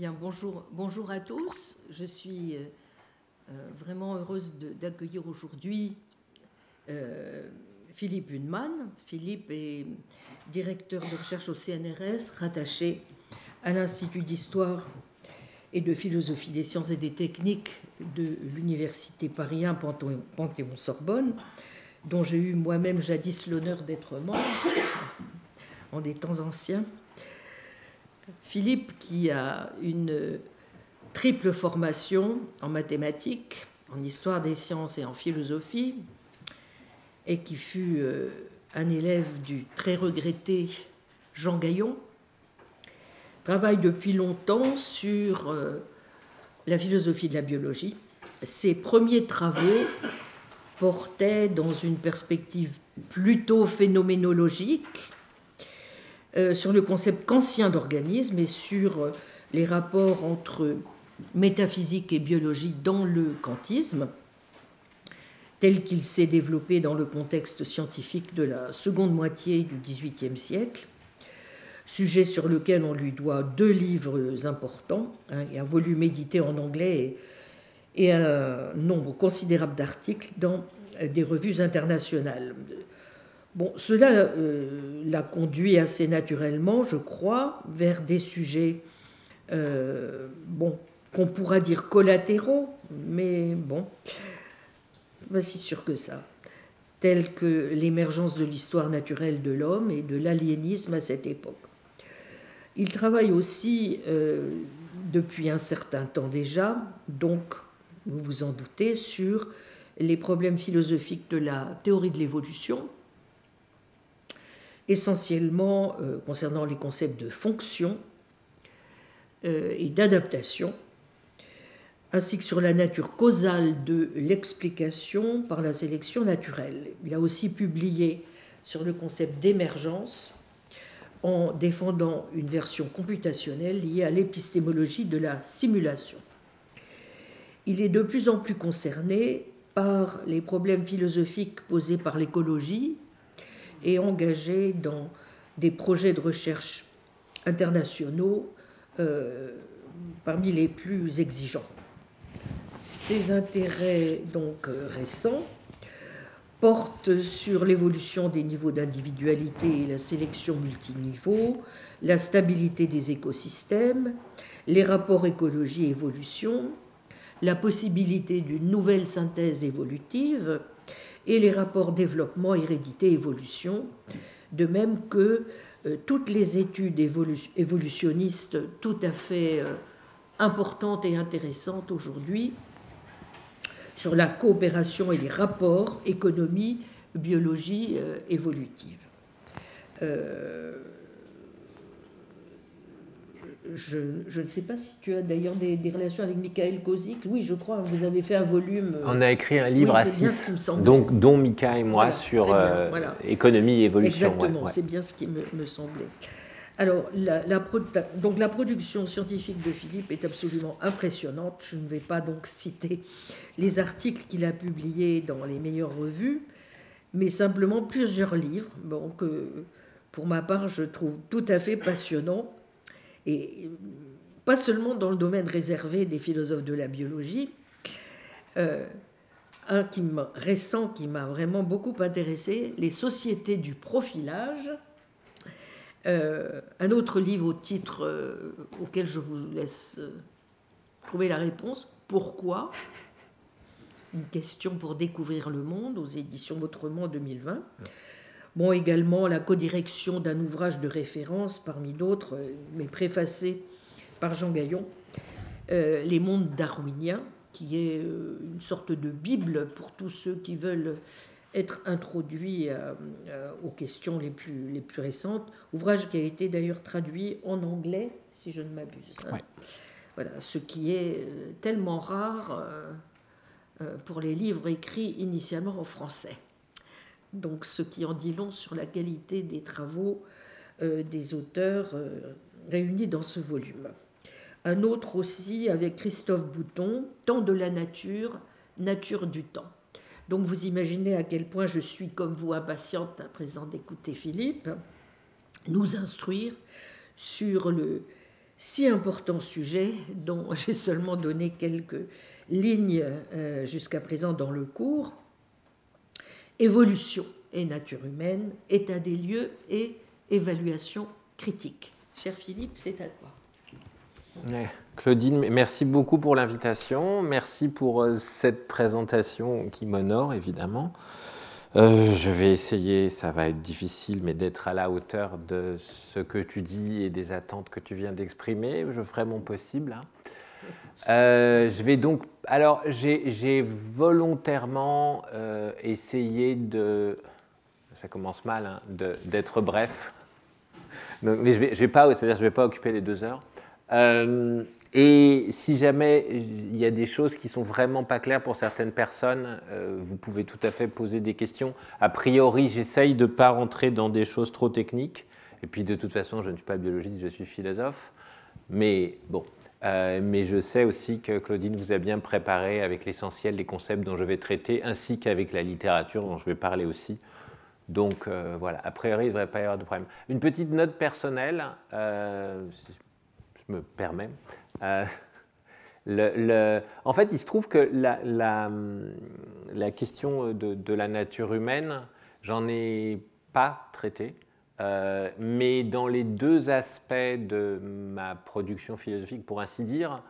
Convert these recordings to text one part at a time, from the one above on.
Bien, bonjour à tous. Je suis vraiment heureuse d'accueillir aujourd'hui Philippe Hunnemann. Philippe est directeur de recherche au CNRS, rattaché à l'Institut d'histoire et de philosophie des sciences et des techniques de l'Université Paris 1 Panthéon-Sorbonne, dont j'ai eu moi-même jadis l'honneur d'être membre en des temps anciens. Philippe, qui a une triple formation en mathématiques, en histoire des sciences et en philosophie, et qui fut un élève du très regretté Jean Gaillon, travaille depuis longtemps sur la philosophie de la biologie. Ses premiers travaux portaient dans une perspective plutôt phénoménologique sur le concept kantien d'organisme et sur les rapports entre métaphysique et biologie dans le kantisme, tel qu'il s'est développé dans le contexte scientifique de la seconde moitié du XVIIIe siècle, sujet sur lequel on lui doit 2 livres importants, et un volume édité en anglais et un nombre considérable d'articles dans des revues internationales. Bon, cela l'a conduit assez naturellement, je crois, vers des sujets qu'on pourra dire collatéraux, mais bon, pas si sûr que ça, tels que l'émergence de l'histoire naturelle de l'homme et de l'aliénisme à cette époque. Il travaille aussi, depuis un certain temps déjà, donc, vous vous en doutez, sur les problèmes philosophiques de la théorie de l'évolution, essentiellement concernant les concepts de fonction et d'adaptation, ainsi que sur la nature causale de l'explication par la sélection naturelle. Il a aussi publié sur le concept d'émergence en défendant une version computationnelle liée à l'épistémologie de la simulation. Il est de plus en plus concerné par les problèmes philosophiques posés par l'écologie et engagé dans des projets de recherche internationaux parmi les plus exigeants. Ses intérêts donc récents portent sur l'évolution des niveaux d'individualité et la sélection multiniveau, la stabilité des écosystèmes, les rapports écologie-évolution, la possibilité d'une nouvelle synthèse évolutive et les rapports développement, hérédité, évolution, de même que toutes les études évolutionnistes tout à fait importantes et intéressantes aujourd'hui sur la coopération et les rapports économie, biologie évolutive. Je ne sais pas si tu as d'ailleurs des relations avec Michael Kozik. Oui, je crois, vous avez fait un volume. On a écrit un livre à 6, dont Mika et moi, voilà, sur économie et évolution. Exactement, ouais. C'est bien ce qui me semblait. Alors, donc la production scientifique de Philippe est absolument impressionnante. Je ne vais pas donc citer les articles qu'il a publiés dans les meilleures revues, mais simplement plusieurs livres, que pour ma part je trouve tout à fait passionnants. Et pas seulement dans le domaine réservé des philosophes de la biologie. Un récent qui m'a vraiment beaucoup intéressé, Les sociétés du profilage. Un autre livre au titre auquel je vous laisse trouver la réponse, Pourquoi ? Une question pour découvrir le monde, aux éditions Autrement 2020. Bon, également la codirection d'un ouvrage de référence, parmi d'autres, mais préfacé par Jean Gaillon, Les mondes darwiniens, qui est une sorte de bible pour tous ceux qui veulent être introduits aux questions les plus récentes. Ouvrage qui a été d'ailleurs traduit en anglais, si je ne m'abuse. Ouais. Voilà, ce qui est tellement rare pour les livres écrits initialement en français. Donc, ce qui en dit long sur la qualité des travaux des auteurs réunis dans ce volume. Un autre aussi avec Christophe Bouton, Temps de la nature, nature du temps. Donc, vous imaginez à quel point je suis, comme vous, impatiente à présent d'écouter Philippe nous instruire sur si important sujet dont j'ai seulement donné quelques lignes jusqu'à présent dans le cours. Évolution et nature humaine, état des lieux et évaluation critique. Cher Philippe, c'est à toi. Ouais. Claudine, merci beaucoup pour l'invitation. Merci pour cette présentation qui m'honore, évidemment. Je vais essayer, ça va être difficile, mais d'être à la hauteur de ce que tu dis et des attentes que tu viens d'exprimer. Je ferai mon possible. Je vais donc... Alors, j'ai volontairement essayé de... Ça commence mal, hein, d'être bref. Donc, mais je vais pas occuper les 2 heures. Et si jamais il y a des choses qui sont vraiment pas claires pour certaines personnes, vous pouvez tout à fait poser des questions. A priori, j'essaye de ne pas rentrer dans des choses trop techniques. Et puis, de toute façon, je ne suis pas biologiste, je suis philosophe. Mais bon, mais je sais aussi que Claudine vous a bien préparé avec l'essentiel des concepts dont je vais traiter, ainsi qu'avec la littérature dont je vais parler aussi. Donc voilà, a priori, il ne devrait pas y avoir de problème. Une petite note personnelle, si je me permets. En fait, il se trouve que la question de la nature humaine, j'en ai pas traité, mais dans les 2 aspects de ma production philosophique, pour ainsi dire,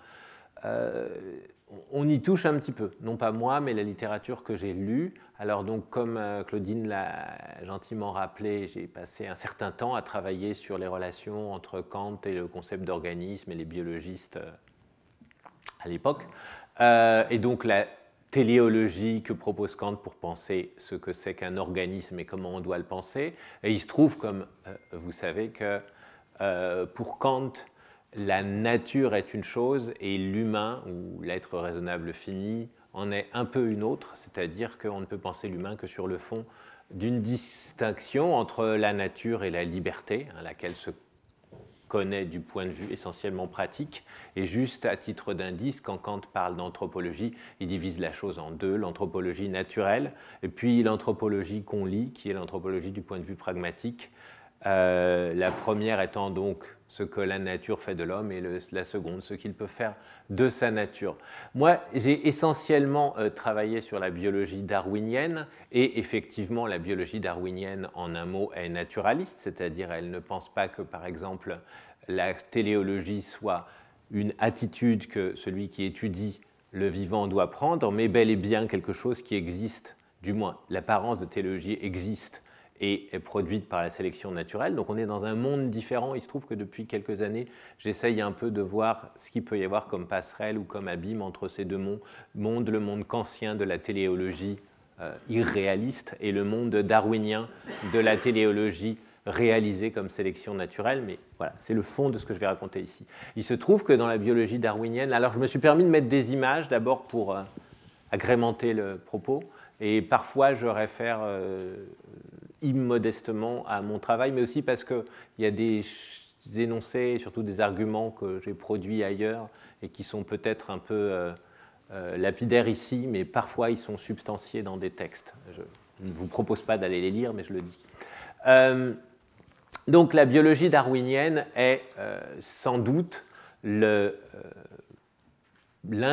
on y touche un petit peu, non pas moi, mais la littérature que j'ai lue. Alors donc, comme Claudine l'a gentiment rappelé, j'ai passé un certain temps à travailler sur les relations entre Kant et le concept d'organisme et les biologistes à l'époque. Et donc la téléologie que propose Kant pour penser ce que c'est qu'un organisme et comment on doit le penser. Et il se trouve, comme vous savez, que pour Kant, la nature est une chose et l'humain, ou l'être raisonnable fini, en est un peu une autre, c'est-à-dire qu'on ne peut penser l'humain que sur le fond d'une distinction entre la nature et la liberté, hein, laquelle se connaît du point de vue essentiellement pratique. Et juste à titre d'indice, quand Kant parle d'anthropologie, il divise la chose en 2, l'anthropologie naturelle et puis l'anthropologie qu'on lit, qui est l'anthropologie du point de vue pragmatique. La première étant donc ce que la nature fait de l'homme et la seconde, ce qu'il peut faire de sa nature. Moi, j'ai essentiellement travaillé sur la biologie darwinienne et effectivement, la biologie darwinienne, en un mot, est naturaliste, c'est-à-dire elle ne pense pas que, par exemple, la téléologie soit une attitude que celui qui étudie le vivant doit prendre, mais bel et bien quelque chose qui existe, du moins l'apparence de téléologie existe et est produite par la sélection naturelle. Donc on est dans un monde différent. Il se trouve que depuis quelques années, j'essaye un peu de voir ce qu'il peut y avoir comme passerelle ou comme abîme entre ces 2 mondes, le monde kantien de la téléologie irréaliste et le monde darwinien de la téléologie réalisée comme sélection naturelle. Mais voilà, c'est le fond de ce que je vais raconter ici. Il se trouve que dans la biologie darwinienne, alors je me suis permis de mettre des images d'abord pour agrémenter le propos, et parfois je réfère immodestement à mon travail, mais aussi parce qu'il y a des énoncés, et surtout des arguments que j'ai produits ailleurs et qui sont peut-être un peu lapidaires ici, mais parfois ils sont substantiés dans des textes. Je ne vous propose pas d'aller les lire, mais je le dis. Donc la biologie darwinienne est sans doute l'un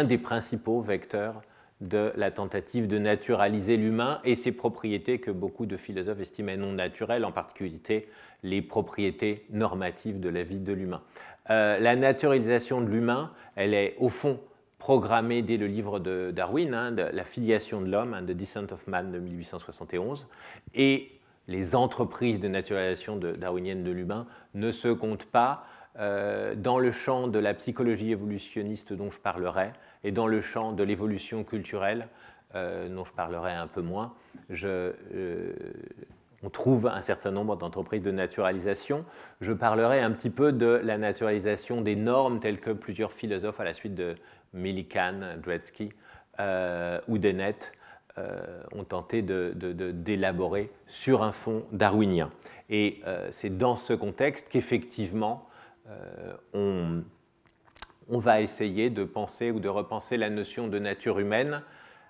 des principaux vecteurs de la tentative de naturaliser l'humain et ses propriétés que beaucoup de philosophes estimaient non naturelles, en particulier les propriétés normatives de la vie de l'humain. La naturalisation de l'humain, elle est au fond programmée dès le livre de Darwin, hein, de La filiation de l'homme, hein, The Descent of Man de 1871, et les entreprises de naturalisation darwinienne de l'humain ne se comptent pas dans le champ de la psychologie évolutionniste dont je parlerai et dans le champ de l'évolution culturelle dont je parlerai un peu moins. On trouve un certain nombre d'entreprises de naturalisation. Je parlerai un petit peu de la naturalisation des normes telles que plusieurs philosophes à la suite de Millikan, Dretske ou Dennett ont tenté d'élaborer sur un fond darwinien. Et c'est dans ce contexte qu'effectivement on va essayer de penser ou de repenser la notion de nature humaine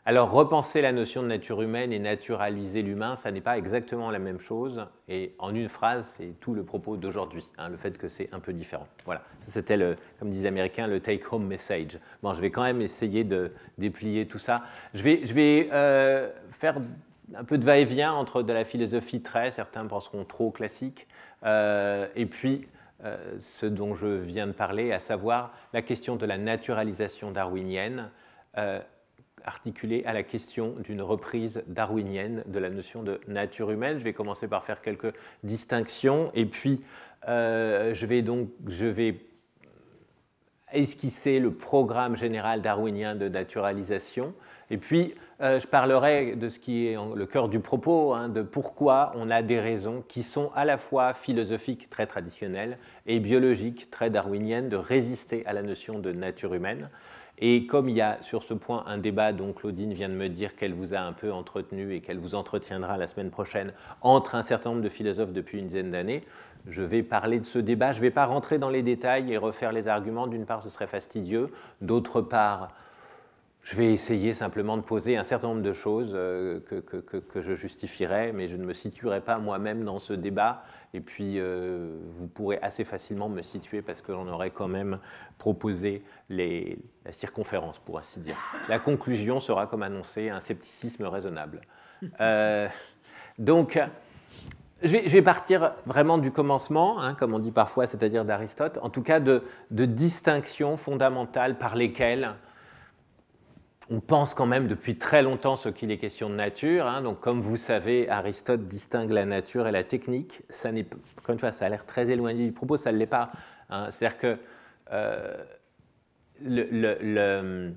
Alors, repenser la notion de nature humaine et naturaliser l'humain, ça n'est pas exactement la même chose. Et en une phrase, c'est tout le propos d'aujourd'hui, hein, le fait que c'est un peu différent. Voilà, c'était, comme disent les Américains, le take-home message. Bon, je vais quand même essayer de déplier tout ça. Je vais faire un peu de va-et-vient entre de la philosophie très, certains penseront trop classique, et puis ce dont je viens de parler, à savoir la question de la naturalisation darwinienne, articulée à la question d'une reprise darwinienne de la notion de nature humaine. Je vais commencer par faire quelques distinctions, et puis je vais esquisser le programme général darwinien de naturalisation, et puis je parlerai de ce qui est le cœur du propos, hein, de pourquoi on a des raisons qui sont à la fois philosophiques, très traditionnelles, et biologiques, très darwiniennes, de résister à la notion de nature humaine. Et comme il y a sur ce point un débat dont Claudine vient de me dire qu'elle vous a un peu entretenu et qu'elle vous entretiendra la semaine prochaine entre un certain nombre de philosophes depuis une dizaine d'années, je vais parler de ce débat. Je ne vais pas rentrer dans les détails et refaire les arguments. D'une part, ce serait fastidieux. D'autre part, je vais essayer simplement de poser un certain nombre de choses que je justifierai, mais je ne me situerai pas moi-même dans ce débat. Et puis, vous pourrez assez facilement me situer parce que j'en aurai quand même proposé la circonférence, pour ainsi dire. La conclusion sera, comme annoncé, un scepticisme raisonnable. Donc, je vais partir vraiment du commencement, hein, comme on dit parfois, c'est-à-dire d'Aristote, en tout cas de distinctions fondamentales par lesquelles on pense quand même depuis très longtemps ce qu'il est question de nature. Hein. Donc, comme vous savez, Aristote distingue la nature et la technique. Ça n'est, encore une fois, ça a l'air très éloigné du propos, ça ne l'est pas. Hein. C'est-à-dire que je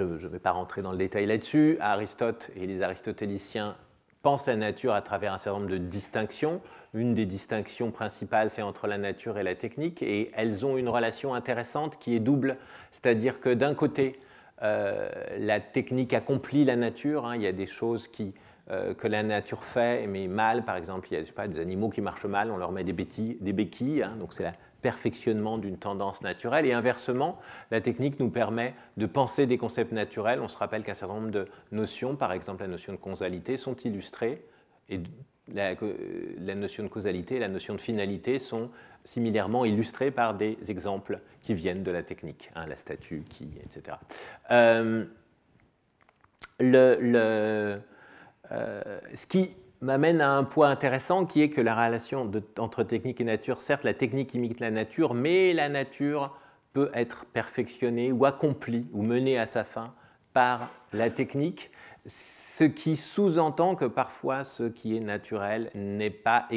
ne vais pas rentrer dans le détail là-dessus. Aristote et les aristotéliciens pensent la nature à travers un certain nombre de distinctions. Une des distinctions principales, c'est entre la nature et la technique, et elles ont une relation intéressante qui est double. C'est-à-dire que d'un côté, la technique accomplit la nature, hein. Il y a des choses que la nature fait, mais mal. Par exemple, il y a, je sais pas, des animaux qui marchent mal, on leur met des béquilles, hein. Donc c'est le perfectionnement d'une tendance naturelle. Et inversement, la technique nous permet de penser des concepts naturels. On se rappelle qu'un certain nombre de notions, par exemple la notion de causalité, sont illustrées, et la notion de causalité et la notion de finalité sont similairement illustrées par des exemples qui viennent de la technique, hein, la statue, etc. Ce qui m'amène à un point intéressant qui est que la relation entre technique et nature, certes la technique imite la nature, mais la nature peut être perfectionnée ou accomplie ou menée à sa fin par la technique, ce qui sous-entend que parfois ce qui est naturel n'est pas,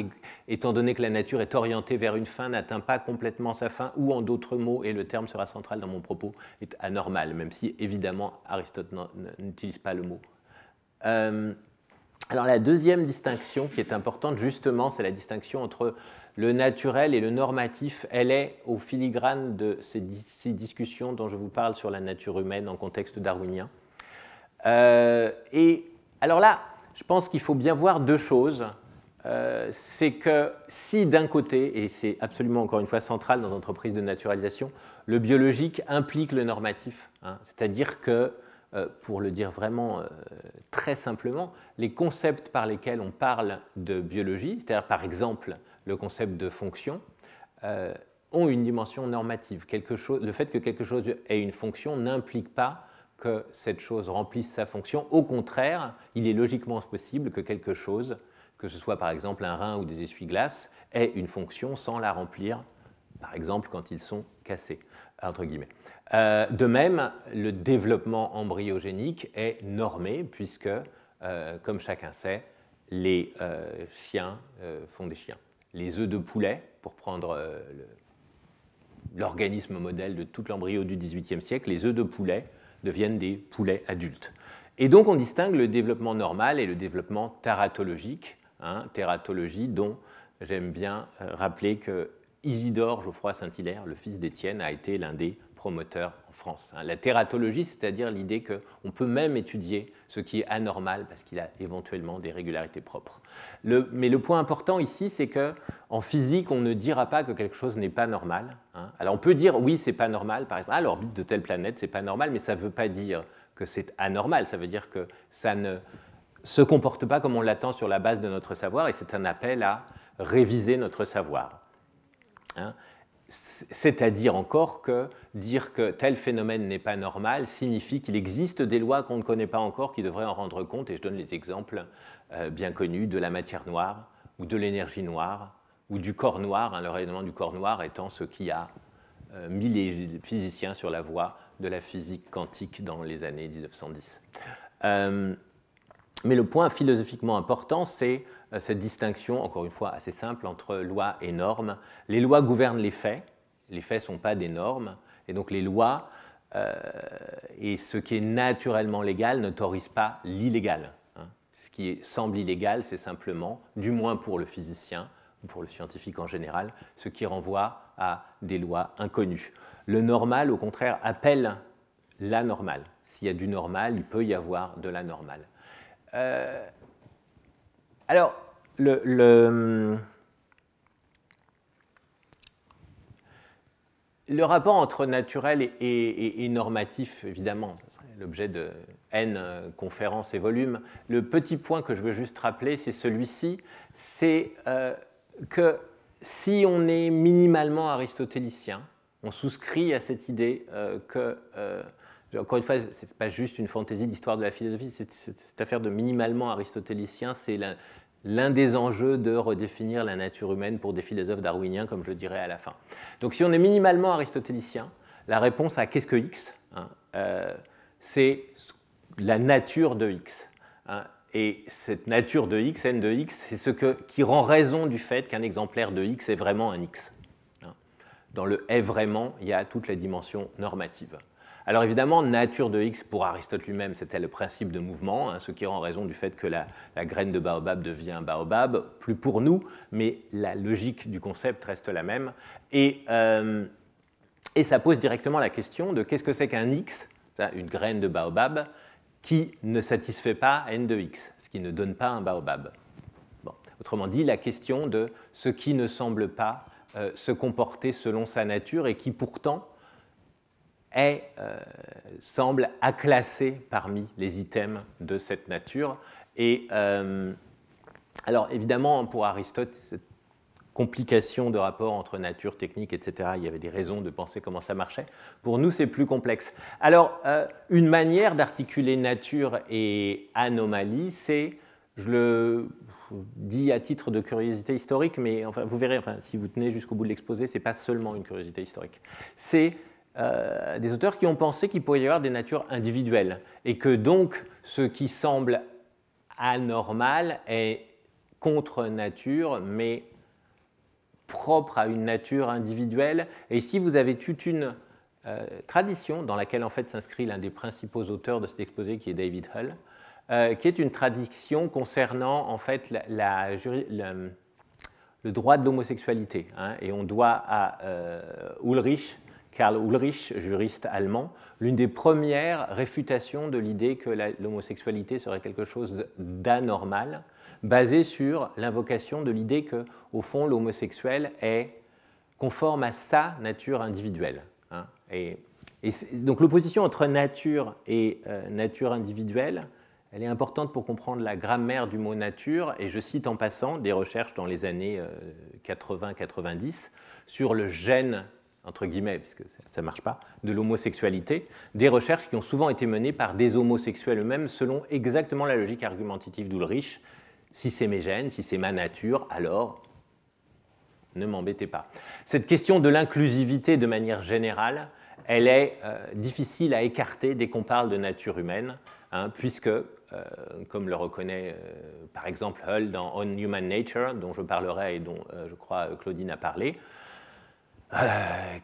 étant donné que la nature est orientée vers une fin, n'atteint pas complètement sa fin, ou en d'autres mots, et le terme sera central dans mon propos, est anormal, même si évidemment Aristote n'utilise pas le mot. Alors la deuxième distinction qui est importante, justement, c'est la distinction entre le naturel et le normatif. Elle est au filigrane de ces discussions dont je vous parle sur la nature humaine en contexte darwinien. Et alors là, je pense qu'il faut bien voir deux choses. C'est que si d'un côté, et c'est absolument encore une fois central dans l'entreprise de naturalisation, le biologique implique le normatif, hein, c'est-à-dire que, pour le dire vraiment très simplement, les concepts par lesquels on parle de biologie, c'est-à-dire par exemple le concept de fonction, ont une dimension normative. Le fait que quelque chose ait une fonction n'implique pas que cette chose remplisse sa fonction. Au contraire, il est logiquement possible que quelque chose, que ce soit par exemple un rein ou des essuie-glaces, ait une fonction sans la remplir, par exemple quand ils sont cassés, entre guillemets. De même, le développement embryogénique est normé puisque, comme chacun sait, les chiens font des chiens. Les œufs de poulet, pour prendre l'organisme modèle de tout l'embryo du XVIIIe siècle, les œufs de poulet deviennent des poulets adultes. Et donc on distingue le développement normal et le développement tératologique, hein, tératologie dont j'aime bien rappeler que Isidore Geoffroy Saint-Hilaire, le fils d'Étienne, a été l'un des promoteurs en France. La tératologie, c'est-à-dire l'idée qu'on peut même étudier ce qui est anormal parce qu'il a éventuellement des régularités propres. Mais le point important ici, c'est qu'en physique, on ne dira pas que quelque chose n'est pas normal. Hein. Alors on peut dire, oui, c'est pas normal, par exemple, l'orbite de telle planète, c'est pas normal, mais ça ne veut pas dire que c'est anormal, ça veut dire que ça ne se comporte pas comme on l'attend sur la base de notre savoir, et c'est un appel à réviser notre savoir. Hein? C'est-à-dire encore que dire que tel phénomène n'est pas normal signifie qu'il existe des lois qu'on ne connaît pas encore qui devraient en rendre compte, et je donne les exemples bien connus de la matière noire, ou de l'énergie noire, ou du corps noir, hein, le rayonnement du corps noir étant ce qui a mis les physiciens sur la voie de la physique quantique dans les années 1910. Mais le point philosophiquement important, c'est cette distinction, encore une fois assez simple, entre loi et normes. Les lois gouvernent les faits ne sont pas des normes, et donc les lois et ce qui est naturellement légal n'autorise pas l'illégal. Hein. Ce qui semble illégal, c'est simplement, du moins pour le physicien, ou pour le scientifique en général, ce qui renvoie à des lois inconnues. Le normal, au contraire, appelle l'anormal. S'il y a du normal, il peut y avoir de l'anormal. Alors, le rapport entre naturel et normatif, évidemment, ce serait l'objet de N conférences et volumes. Le petit point que je veux juste rappeler, c'est celui-ci, c'est que si on est minimalement aristotélicien, on souscrit à cette idée que... encore une fois, ce n'est pas juste une fantaisie d'histoire de la philosophie, cette affaire de minimalement aristotélicien, c'est l'un des enjeux de redéfinir la nature humaine pour des philosophes darwiniens, comme je le dirai à la fin. Donc si on est minimalement aristotélicien, la réponse à qu'est-ce que X, hein, c'est la nature de X. Hein, et cette nature de X, n de X, c'est ce qui rend raison du fait qu'un exemplaire de X est vraiment un X. Hein. Dans le est vraiment, il y a toute la dimension normative. Alors évidemment, nature de X, pour Aristote lui-même, c'était le principe de mouvement, hein, ce qui rend raison du fait que la graine de baobab devient un baobab, plus pour nous, mais la logique du concept reste la même. Et ça pose directement la question de qu'est-ce que c'est qu'un X, une graine de baobab, qui ne satisfait pas n de X, ce qui ne donne pas un baobab. Bon. Autrement dit, la question de ce qui ne semble pas se comporter selon sa nature et qui pourtant semble acclassé parmi les items de cette nature. Et alors évidemment, pour Aristote, cette complication de rapport entre nature, technique, etc., il y avait des raisons de penser comment ça marchait. Pour nous, c'est plus complexe. Alors, une manière d'articuler nature et anomalie, c'est, je le dis à titre de curiosité historique, mais enfin, vous verrez, enfin, si vous tenez jusqu'au bout de l'exposé, ce n'est pas seulement une curiosité historique. C'est des auteurs qui ont pensé qu'il pourrait y avoir des natures individuelles et que donc ce qui semble anormal est contre nature, mais propre à une nature individuelle. Et ici, vous avez toute une tradition dans laquelle en fait s'inscrit l'un des principaux auteurs de cet exposé, qui est David Hull, qui est une tradition concernant en fait le droit de l'homosexualité. Hein, et on doit à Karl Ulrich, juriste allemand, l'une des premières réfutations de l'idée que l'homosexualité serait quelque chose d'anormal, basée sur l'invocation de l'idée que, au fond, l'homosexuel est conforme à sa nature individuelle. Hein. Et donc l'opposition entre nature et nature individuelle, elle est importante pour comprendre la grammaire du mot nature, et je cite en passant des recherches dans les années 80-90 sur le gène, entre guillemets, puisque ça ne marche pas, de l'homosexualité, des recherches qui ont souvent été menées par des homosexuels eux-mêmes selon exactement la logique argumentative d'Ulrich. Si c'est mes gènes, si c'est ma nature, alors ne m'embêtez pas. Cette question de l'inclusivité de manière générale, elle est difficile à écarter dès qu'on parle de nature humaine, hein, puisque, comme le reconnaît par exemple Hull dans On Human Nature, dont je parlerai et dont je crois Claudine a parlé,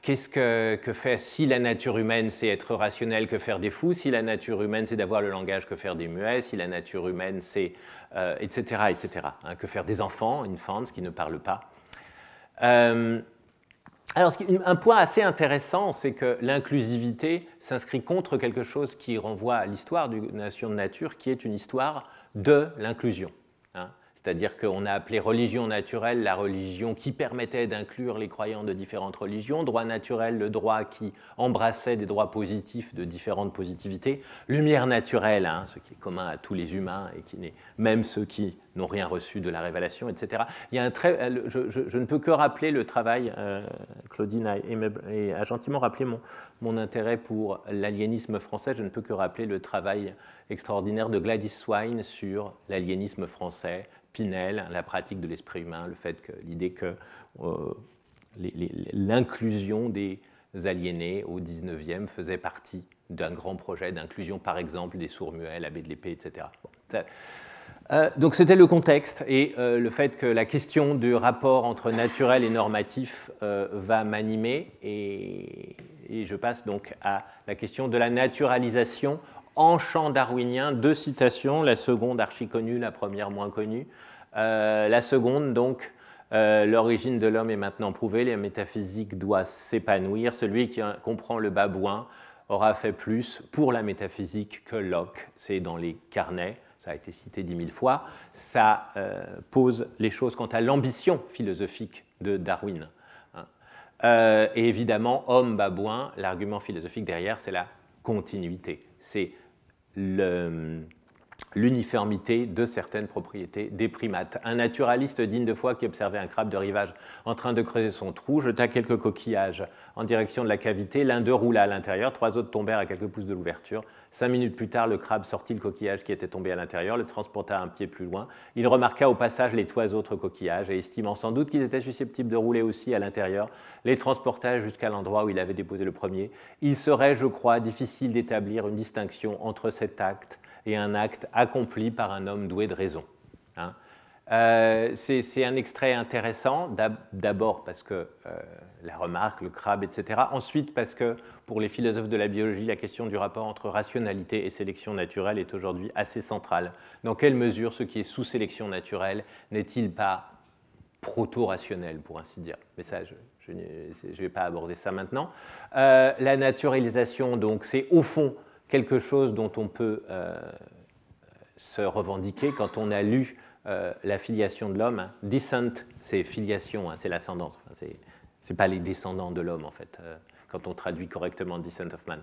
qu'est-ce que fait, si la nature humaine c'est être rationnel, que faire des fous, si la nature humaine c'est d'avoir le langage, que faire des muets, si la nature humaine c'est etc., etc., hein, que faire des enfants, infants qui ne parlent pas. Alors, un point assez intéressant, c'est que l'inclusivité s'inscrit contre quelque chose qui renvoie à l'histoire d'une nation de nature, qui est une histoire de l'inclusion. Hein. c'est-à-dire qu'on a appelé religion naturelle la religion qui permettait d'inclure les croyants de différentes religions, droit naturel, le droit qui embrassait des droits positifs de différentes positivités, lumière naturelle, hein, ce qui est commun à tous les humains et qui n'est même ceux qui n'ont rien reçu de la révélation, etc. Il y a je ne peux que rappeler le travail, Claudine a gentiment rappelé mon intérêt pour l'aliénisme français, je ne peux que rappeler le travail extraordinaire de Gladys Swine sur l'aliénisme français, Pinel, la pratique de l'esprit humain, le fait que l'idée que l'inclusion des aliénés au XIXe faisait partie d'un grand projet d'inclusion, par exemple, des sourds-muets, l'abbé de l'épée, etc. Bon, donc c'était le contexte et le fait que la question du rapport entre naturel et normatif va m'animer et je passe donc à la question de la naturalisation en champ darwinien. 2 citations, la seconde archi connue, la première moins connue. La seconde donc, l'origine de l'homme est maintenant prouvée, la métaphysique doit s'épanouir, celui qui comprend le babouin aura fait plus pour la métaphysique que Locke, c'est dans les carnets. Ça a été cité 10 000 fois, ça pose les choses quant à l'ambition philosophique de Darwin. Et évidemment, homme-babouin, l'argument philosophique derrière, c'est la continuité, c'est l'uniformité de certaines propriétés des primates. Un naturaliste digne de foi qui observait un crabe de rivage en train de creuser son trou jeta quelques coquillages en direction de la cavité, l'un d'eux roula à l'intérieur, 3 autres tombèrent à quelques pouces de l'ouverture. 5 minutes plus tard, le crabe sortit le coquillage qui était tombé à l'intérieur, le transporta un pied plus loin. Il remarqua au passage les 3 autres coquillages et, estimant sans doute qu'ils étaient susceptibles de rouler aussi à l'intérieur, les transporta jusqu'à l'endroit où il avait déposé le premier. Il serait, je crois, difficile d'établir une distinction entre cet acte et un acte accompli par un homme doué de raison. Hein. C'est un extrait intéressant, d'abord parce que la remarque, le crabe, etc. Ensuite parce que pour les philosophes de la biologie, la question du rapport entre rationalité et sélection naturelle est aujourd'hui assez centrale. Dans quelle mesure ce qui est sous sélection naturelle n'est-il pas proto-rationnel, pour ainsi dire? Mais ça, je ne vais pas aborder ça maintenant. La naturalisation, donc, c'est au fond quelque chose dont on peut se revendiquer quand on a lu la filiation de l'homme. Descent, c'est filiation, hein, c'est l'ascendance. Enfin, c'est pas les descendants de l'homme, en fait, quand on traduit correctement Descent of Man.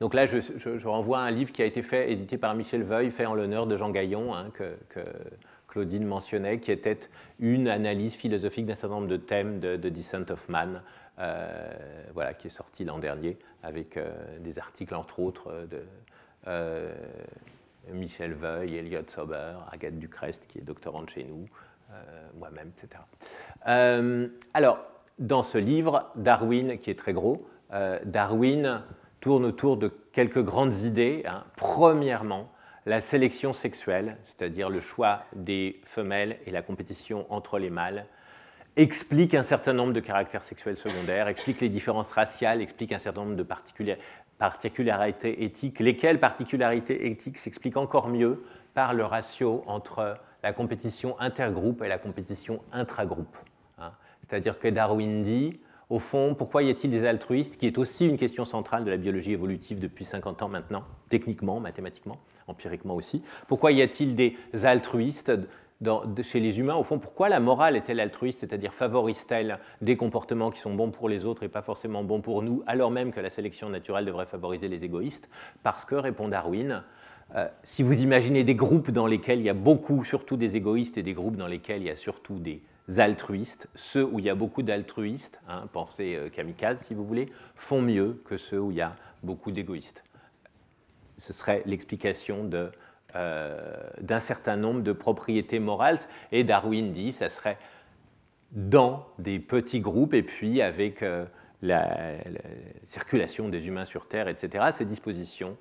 Donc là, je renvoie à un livre qui a été fait, édité par Michel Veuille, fait en l'honneur de Jean Gaillon, hein, que Claudine mentionnait, qui était une analyse philosophique d'un certain nombre de thèmes de Descent of Man, voilà, qui est sorti l'an dernier, avec des articles, entre autres, de Michel Veuille, Elliot Sauber, Agathe Ducrest, qui est doctorante chez nous, moi-même, etc. Alors, dans ce livre, Darwin, qui est très gros, Darwin tourne autour de quelques grandes idées. Hein. Premièrement, la sélection sexuelle, c'est-à-dire le choix des femelles et la compétition entre les mâles, explique un certain nombre de caractères sexuels secondaires, explique les différences raciales, explique un certain nombre de particularités éthiques, lesquelles particularités éthiques s'expliquent encore mieux par le ratio entre la compétition intergroupe et la compétition intragroupe. Hein. C'est-à-dire que Darwin dit, au fond, pourquoi y a-t-il des altruistes, qui est aussi une question centrale de la biologie évolutive depuis 50 ans maintenant, techniquement, mathématiquement, empiriquement aussi. Pourquoi y a-t-il des altruistes chez les humains? Au fond, pourquoi la morale est-elle altruiste, c'est-à-dire favorise-t-elle des comportements qui sont bons pour les autres et pas forcément bons pour nous, alors même que la sélection naturelle devrait favoriser les égoïstes? Parce que, répond Darwin, si vous imaginez des groupes dans lesquels il y a beaucoup, surtout des égoïstes, et des groupes dans lesquels il y a surtout des altruistes, ceux où il y a beaucoup d'altruistes, hein, pensez kamikaze si vous voulez, font mieux que ceux où il y a beaucoup d'égoïstes. Ce serait l'explication d'un certain nombre de propriétés morales, et Darwin dit que ça serait dans des petits groupes et puis avec la circulation des humains sur Terre, etc., ces dispositions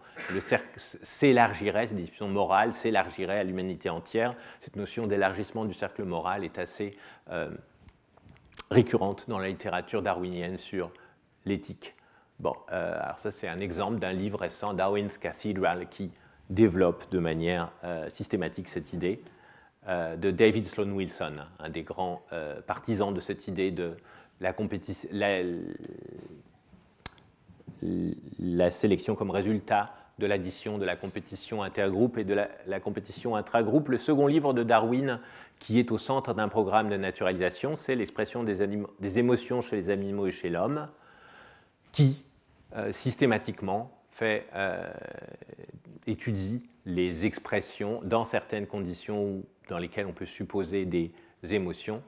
s'élargiraient, ces dispositions morales s'élargiraient à l'humanité entière. Cette notion d'élargissement du cercle moral est assez récurrente dans la littérature darwinienne sur l'éthique. Bon, alors ça c'est un exemple d'un livre récent, Darwin's Cathedral, qui développe de manière systématique cette idée, de David Sloan Wilson, un des grands partisans de cette idée de la sélection comme résultat de l'addition, de la compétition intergroupe et de la compétition intragroupe. Le second livre de Darwin, qui est au centre d'un programme de naturalisation, c'est l'expression des émotions chez les animaux et chez l'homme, qui systématiquement étudie les expressions dans certaines conditions dans lesquelles on peut supposer des émotions.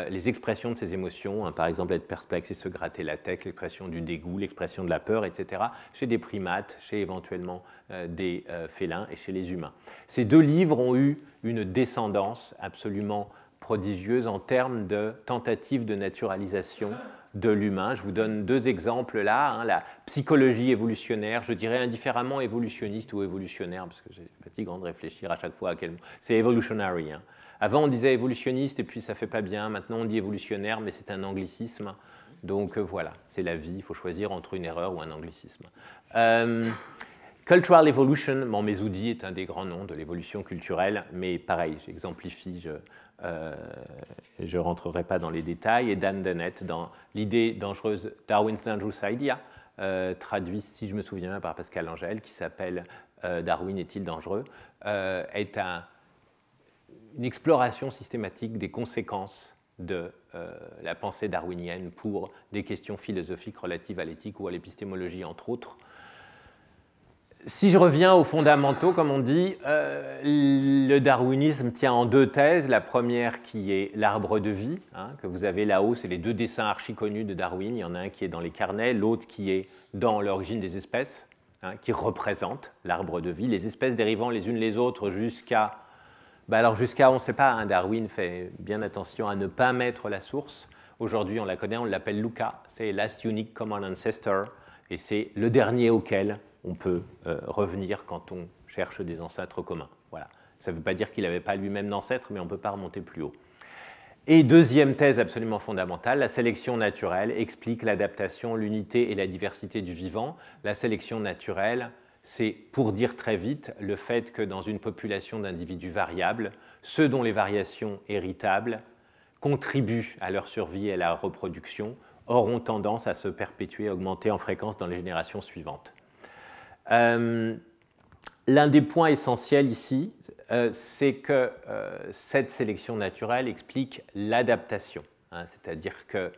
Les expressions de ces émotions, par exemple être perplexe et se gratter la tête, l'expression du dégoût, l'expression de la peur, etc., chez des primates, chez éventuellement des félins et chez les humains. Ces deux livres ont eu une descendance absolument prodigieuse en termes de tentatives de naturalisation de l'humain. Je vous donne deux exemples là, la psychologie évolutionnaire, je dirais indifféremment évolutionniste ou évolutionnaire, parce que c'est fatigant de réfléchir à chaque fois à quel mot. C'est evolutionary. Avant, on disait évolutionniste et puis ça ne fait pas bien. Maintenant, on dit évolutionnaire, mais c'est un anglicisme. Donc voilà, c'est la vie. Il faut choisir entre une erreur ou un anglicisme. Cultural evolution, Mesoudi est un des grands noms de l'évolution culturelle, mais pareil, j'exemplifie, je ne rentrerai pas dans les détails. Et Dan Dennett, dans l'idée dangereuse, Darwin's Dangerous Idea, traduit, si je me souviens bien, par Pascal Angèle, qui s'appelle Darwin est-il dangereux, est une exploration systématique des conséquences de la pensée darwinienne pour des questions philosophiques relatives à l'éthique ou à l'épistémologie, entre autres. Si je reviens aux fondamentaux, comme on dit, le darwinisme tient en deux thèses. La première qui est l'arbre de vie, que vous avez là-haut, c'est les deux dessins archi-connus de Darwin. Il y en a un qui est dans les carnets, l'autre qui est dans l'origine des espèces, qui représente l'arbre de vie, les espèces dérivant les unes les autres jusqu'à... alors jusqu'à, on ne sait pas, Darwin fait bien attention à ne pas mettre la source. Aujourd'hui, on la connaît, on l'appelle Luca, c'est Last Unique Common Ancestor, et c'est le dernier auquel on peut revenir quand on cherche des ancêtres communs. Voilà. Ça ne veut pas dire qu'il n'avait pas lui-même d'ancêtres, mais on ne peut pas remonter plus haut. Et deuxième thèse absolument fondamentale, la sélection naturelle explique l'adaptation, l'unité et la diversité du vivant. La sélection naturelle, c'est, pour dire très vite, le fait que dans une population d'individus variables, ceux dont les variations héritables contribuent à leur survie et à la reproduction auront tendance à se perpétuer, à augmenter en fréquence dans les générations suivantes. L'un des points essentiels ici, c'est que cette sélection naturelle explique l'adaptation, c'est-à-dire que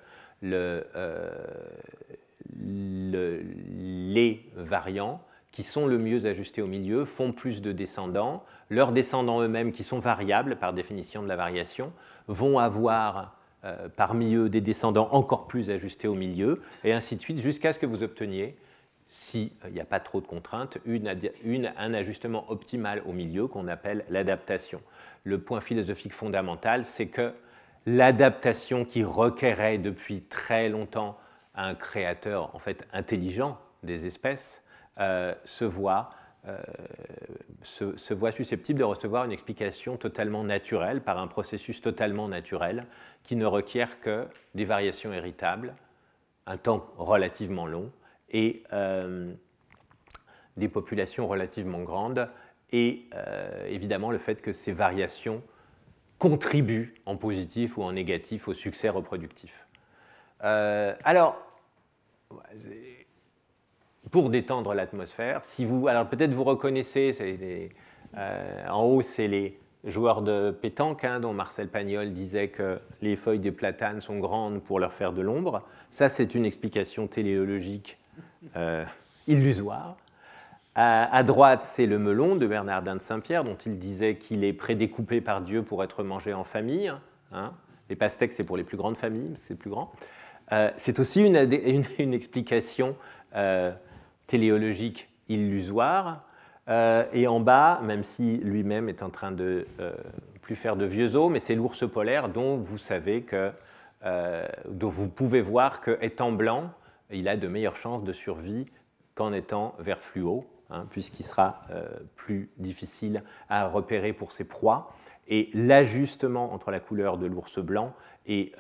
les variants qui sont le mieux ajustés au milieu font plus de descendants. Leurs descendants eux-mêmes, qui sont variables par définition de la variation, vont avoir parmi eux des descendants encore plus ajustés au milieu, et ainsi de suite, jusqu'à ce que vous obteniez, s'il n'y a pas trop de contraintes, un ajustement optimal au milieu qu'on appelle l'adaptation. Le point philosophique fondamental, c'est que l'adaptation qui requérait depuis très longtemps un créateur en fait intelligent des espèces se voit susceptible de recevoir une explication totalement naturelle par un processus totalement naturel qui ne requiert que des variations héritables, un temps relativement long, et des populations relativement grandes, et évidemment le fait que ces variations contribuent en positif ou en négatif au succès reproductif. Alors, pour détendre l'atmosphère, alors peut-être vous reconnaissez, en haut c'est les joueurs de pétanque, dont Marcel Pagnol disait que les feuilles des platanes sont grandes pour leur faire de l'ombre. Ça, c'est une explication téléologique illusoire. À droite, c'est le melon de Bernardin de Saint-Pierre, dont il disait qu'il est prédécoupé par Dieu pour être mangé en famille. Les pastèques, c'est pour les plus grandes familles, c'est plus grand. C'est aussi une explication téléologique illusoire. Et en bas, même si lui-même est en train de plus faire de vieux os, mais c'est l'ours polaire dont vous savez dont vous pouvez voir qu'étant blanc, il a de meilleures chances de survie qu'en étant vert fluo, puisqu'il sera plus difficile à repérer pour ses proies. Et l'ajustement entre la couleur de l'ours blanc et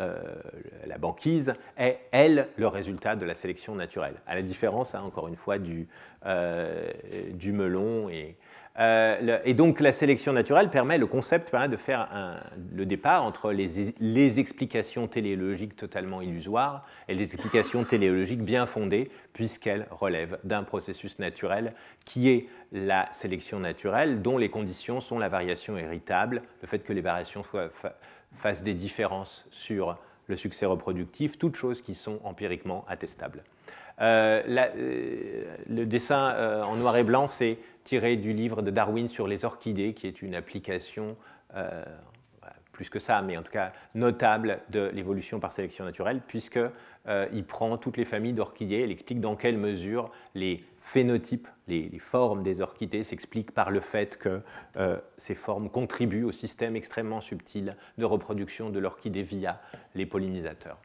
la banquise est, elle, le résultat de la sélection naturelle, à la différence, encore une fois, du melon. Et donc la sélection naturelle le concept permet de faire le départ entre les explications téléologiques totalement illusoires et les explications téléologiques bien fondées, puisqu'elles relèvent d'un processus naturel qui est la sélection naturelle, dont les conditions sont la variation héritable, le fait que les variations fassent des différences sur le succès reproductif, toutes choses qui sont empiriquement attestables. Le dessin en noir et blanc, c'est tiré du livre de Darwin sur les orchidées, qui est une application, plus que ça, mais en tout cas notable de l'évolution par sélection naturelle, puisqu'il prend toutes les familles d'orchidées, il explique dans quelle mesure les phénotypes, les formes des orchidées s'expliquent par le fait que ces formes contribuent au système extrêmement subtil de reproduction de l'orchidée via les pollinisateurs.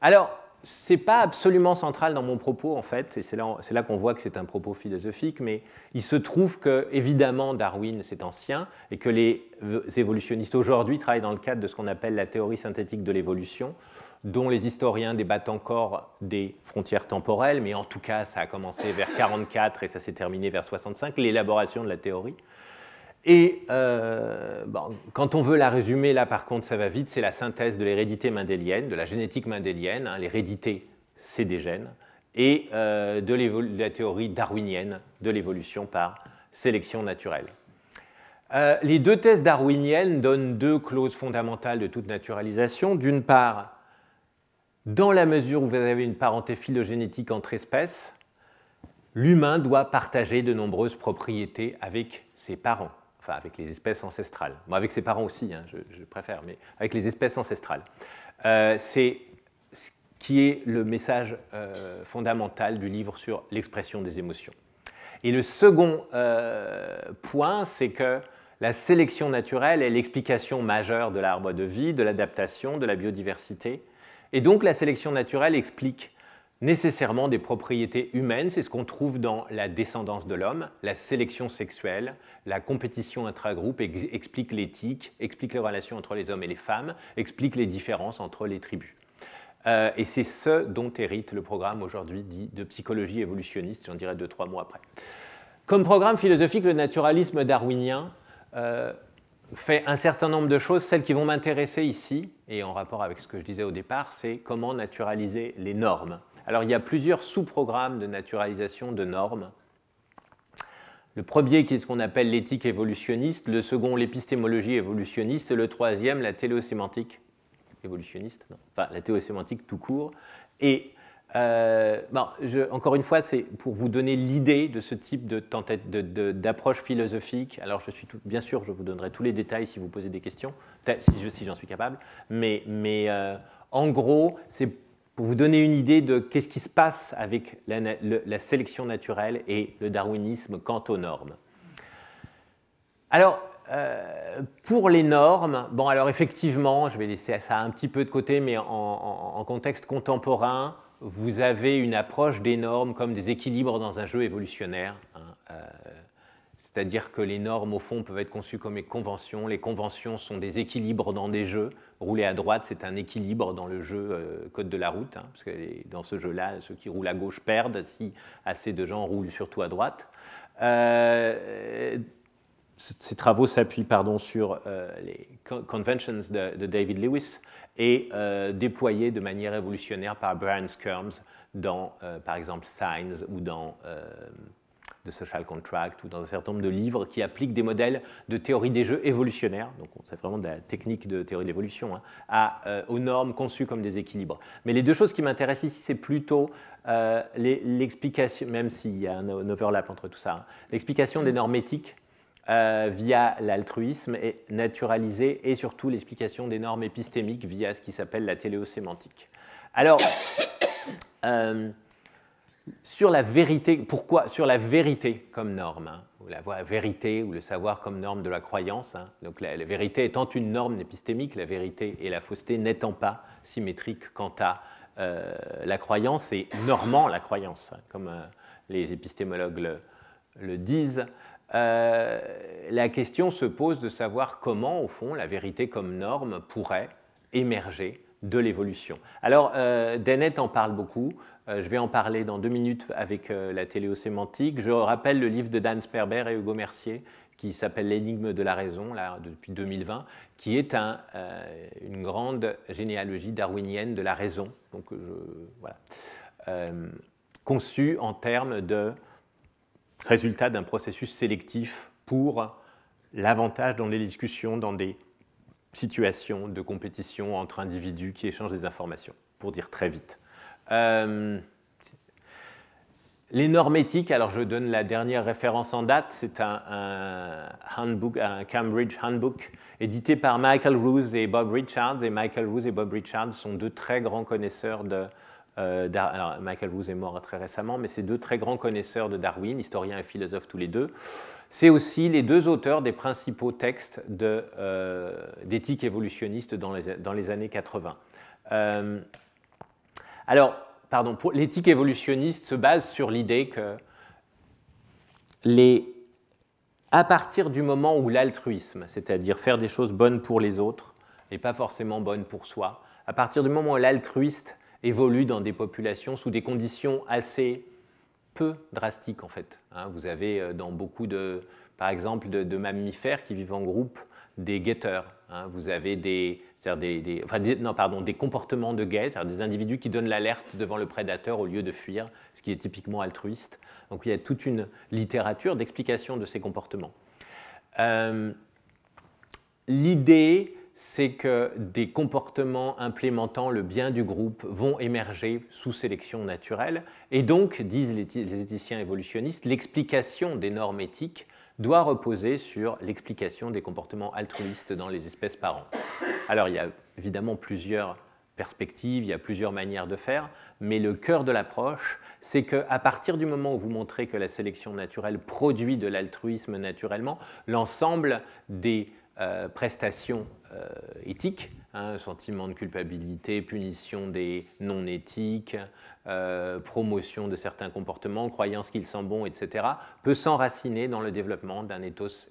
Alors, ce n'est pas absolument central dans mon propos, en fait, et c'est là qu'on voit que c'est un propos philosophique, mais il se trouve que, évidemment, Darwin, c'est ancien, et que les évolutionnistes aujourd'hui travaillent dans le cadre de ce qu'on appelle la théorie synthétique de l'évolution, dont les historiens débattent encore des frontières temporelles, mais en tout cas, ça a commencé vers 1944 et ça s'est terminé vers 1965, l'élaboration de la théorie. Et quand on veut la résumer, là par contre ça va vite, c'est la synthèse de l'hérédité mendélienne, de la génétique mendélienne, l'hérédité c'est des gènes, et de la théorie darwinienne de l'évolution par sélection naturelle. Les deux thèses darwiniennes donnent deux clauses fondamentales de toute naturalisation. D'une part, dans la mesure où vous avez une parenté phylogénétique entre espèces, l'humain doit partager de nombreuses propriétés avec ses parents. Enfin, avec les espèces ancestrales. Bon, avec ses parents aussi, je préfère, mais avec les espèces ancestrales. C'est ce qui est le message fondamental du livre sur l'expression des émotions. Et le second point, c'est que la sélection naturelle est l'explication majeure de l'arbre de vie, de l'adaptation, de la biodiversité. Et donc, la sélection naturelle explique nécessairement des propriétés humaines, c'est ce qu'on trouve dans la descendance de l'homme, la sélection sexuelle, la compétition intragroupe, explique l'éthique, explique les relations entre les hommes et les femmes, explique les différences entre les tribus. Et c'est ce dont hérite le programme aujourd'hui dit de psychologie évolutionniste, j'en dirai 2-3 mots après. Comme programme philosophique, le naturalisme darwinien fait un certain nombre de choses. Celles qui vont m'intéresser ici, et en rapport avec ce que je disais au départ, c'est comment naturaliser les normes. Alors, il y a plusieurs sous-programmes de naturalisation de normes. Le premier, qui est ce qu'on appelle l'éthique évolutionniste, le second, l'épistémologie évolutionniste, et le troisième, la téléosémantique évolutionniste, enfin, la téléosémantique tout court. Et encore une fois, c'est pour vous donner l'idée de ce type d'approche philosophique. Alors, bien sûr, je vous donnerai tous les détails si vous posez des questions, si j'en suis capable, mais en gros, c'est pour vous donner une idée de qu'est-ce qui se passe avec la sélection naturelle et le darwinisme quant aux normes. Alors, pour les normes, bon, alors effectivement, je vais laisser ça un petit peu de côté, mais en contexte contemporain, vous avez une approche des normes comme des équilibres dans un jeu évolutionnaire. C'est-à-dire que les normes, au fond, peuvent être conçues comme des conventions. Les conventions sont des équilibres dans des jeux. Rouler à droite, c'est un équilibre dans le jeu Code de la route, parce que dans ce jeu-là, ceux qui roulent à gauche perdent si assez de gens roulent surtout à droite. Ces travaux s'appuient sur les Conventions de David Lewis et déployés de manière évolutionnaire par Brian Skirms dans, par exemple, Signs ou dans The Social Contract ou dans un certain nombre de livres qui appliquent des modèles de théorie des jeux évolutionnaires, donc c'est vraiment de la technique de théorie de l'évolution, aux normes conçues comme des équilibres. Mais les deux choses qui m'intéressent ici, c'est plutôt l'explication, même s'il y a un overlap entre tout ça, l'explication des normes éthiques via l'altruisme est naturalisée et surtout l'explication des normes épistémiques via ce qui s'appelle la téléosémantique. Alors, sur la vérité, pourquoi sur la vérité comme norme, ou la vérité ou le savoir comme norme de la croyance, donc la vérité étant une norme épistémique, la vérité et la fausseté n'étant pas symétriques quant à la croyance et normant la croyance, comme les épistémologues le disent. la question se pose de savoir comment, au fond, la vérité comme norme pourrait émerger de l'évolution. Alors, Dennett en parle beaucoup. Je vais en parler dans 2 minutes avec la téléosémantique. Je rappelle le livre de Dan Sperber et Hugo Mercier qui s'appelle L'énigme de la raison, là, depuis 2020, qui est une grande généalogie darwinienne de la raison, donc, voilà, conçue en termes de résultat d'un processus sélectif pour l'avantage dans les discussions, dans des situations de compétition entre individus qui échangent des informations, pour dire très vite. Les normes éthiques, alors je donne la dernière référence en date, c'est un handbook, un Cambridge Handbook, édité par Michael Ruse et Bob Richards. Et Michael Ruse et Bob Richards sont 2 très grands connaisseurs de... alors Michael Ruse est mort très récemment, mais c'est 2 très grands connaisseurs de Darwin, historiens et philosophes tous les 2. C'est aussi les 2 auteurs des principaux textes d'éthique évolutionniste dans les années 80. Alors, pardon, l'éthique évolutionniste se base sur l'idée que à partir du moment où l'altruisme, c'est-à-dire faire des choses bonnes pour les autres et pas forcément bonnes pour soi, à partir du moment où l'altruiste évolue dans des populations sous des conditions assez peu drastiques en fait. Vous avez dans beaucoup par exemple, de mammifères qui vivent en groupe des guetteurs. Vous avez des comportements de guet, c'est-à-dire des individus qui donnent l'alerte devant le prédateur au lieu de fuir, ce qui est typiquement altruiste. Donc il y a toute une littérature d'explication de ces comportements. L'idée, c'est que des comportements implémentant le bien du groupe vont émerger sous sélection naturelle. Et donc, disent les éthiciens évolutionnistes, l'explication des normes éthiques doit reposer sur l'explication des comportements altruistes dans les espèces parents. Alors, il y a évidemment plusieurs perspectives, il y a plusieurs manières de faire, mais le cœur de l'approche, c'est qu'à partir du moment où vous montrez que la sélection naturelle produit de l'altruisme naturellement, l'ensemble des prestations éthiques, sentiment de culpabilité, punition des non-éthiques, promotion de certains comportements, croyance qu'ils sont bons, etc., peut s'enraciner dans le développement d'un ethos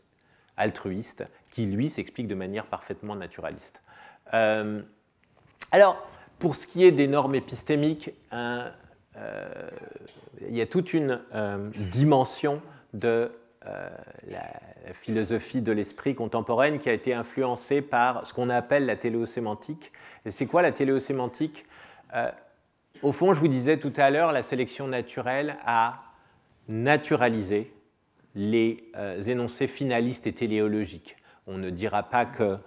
altruiste qui, lui, s'explique de manière parfaitement naturaliste. Alors, pour ce qui est des normes épistémiques, il y a toute une dimension de la philosophie de l'esprit contemporaine qui a été influencée par ce qu'on appelle la téléosémantique. Et c'est quoi la téléosémantique ? Au fond, je vous disais tout à l'heure, la sélection naturelle a naturalisé les énoncés finalistes et téléologiques. On ne dira pas que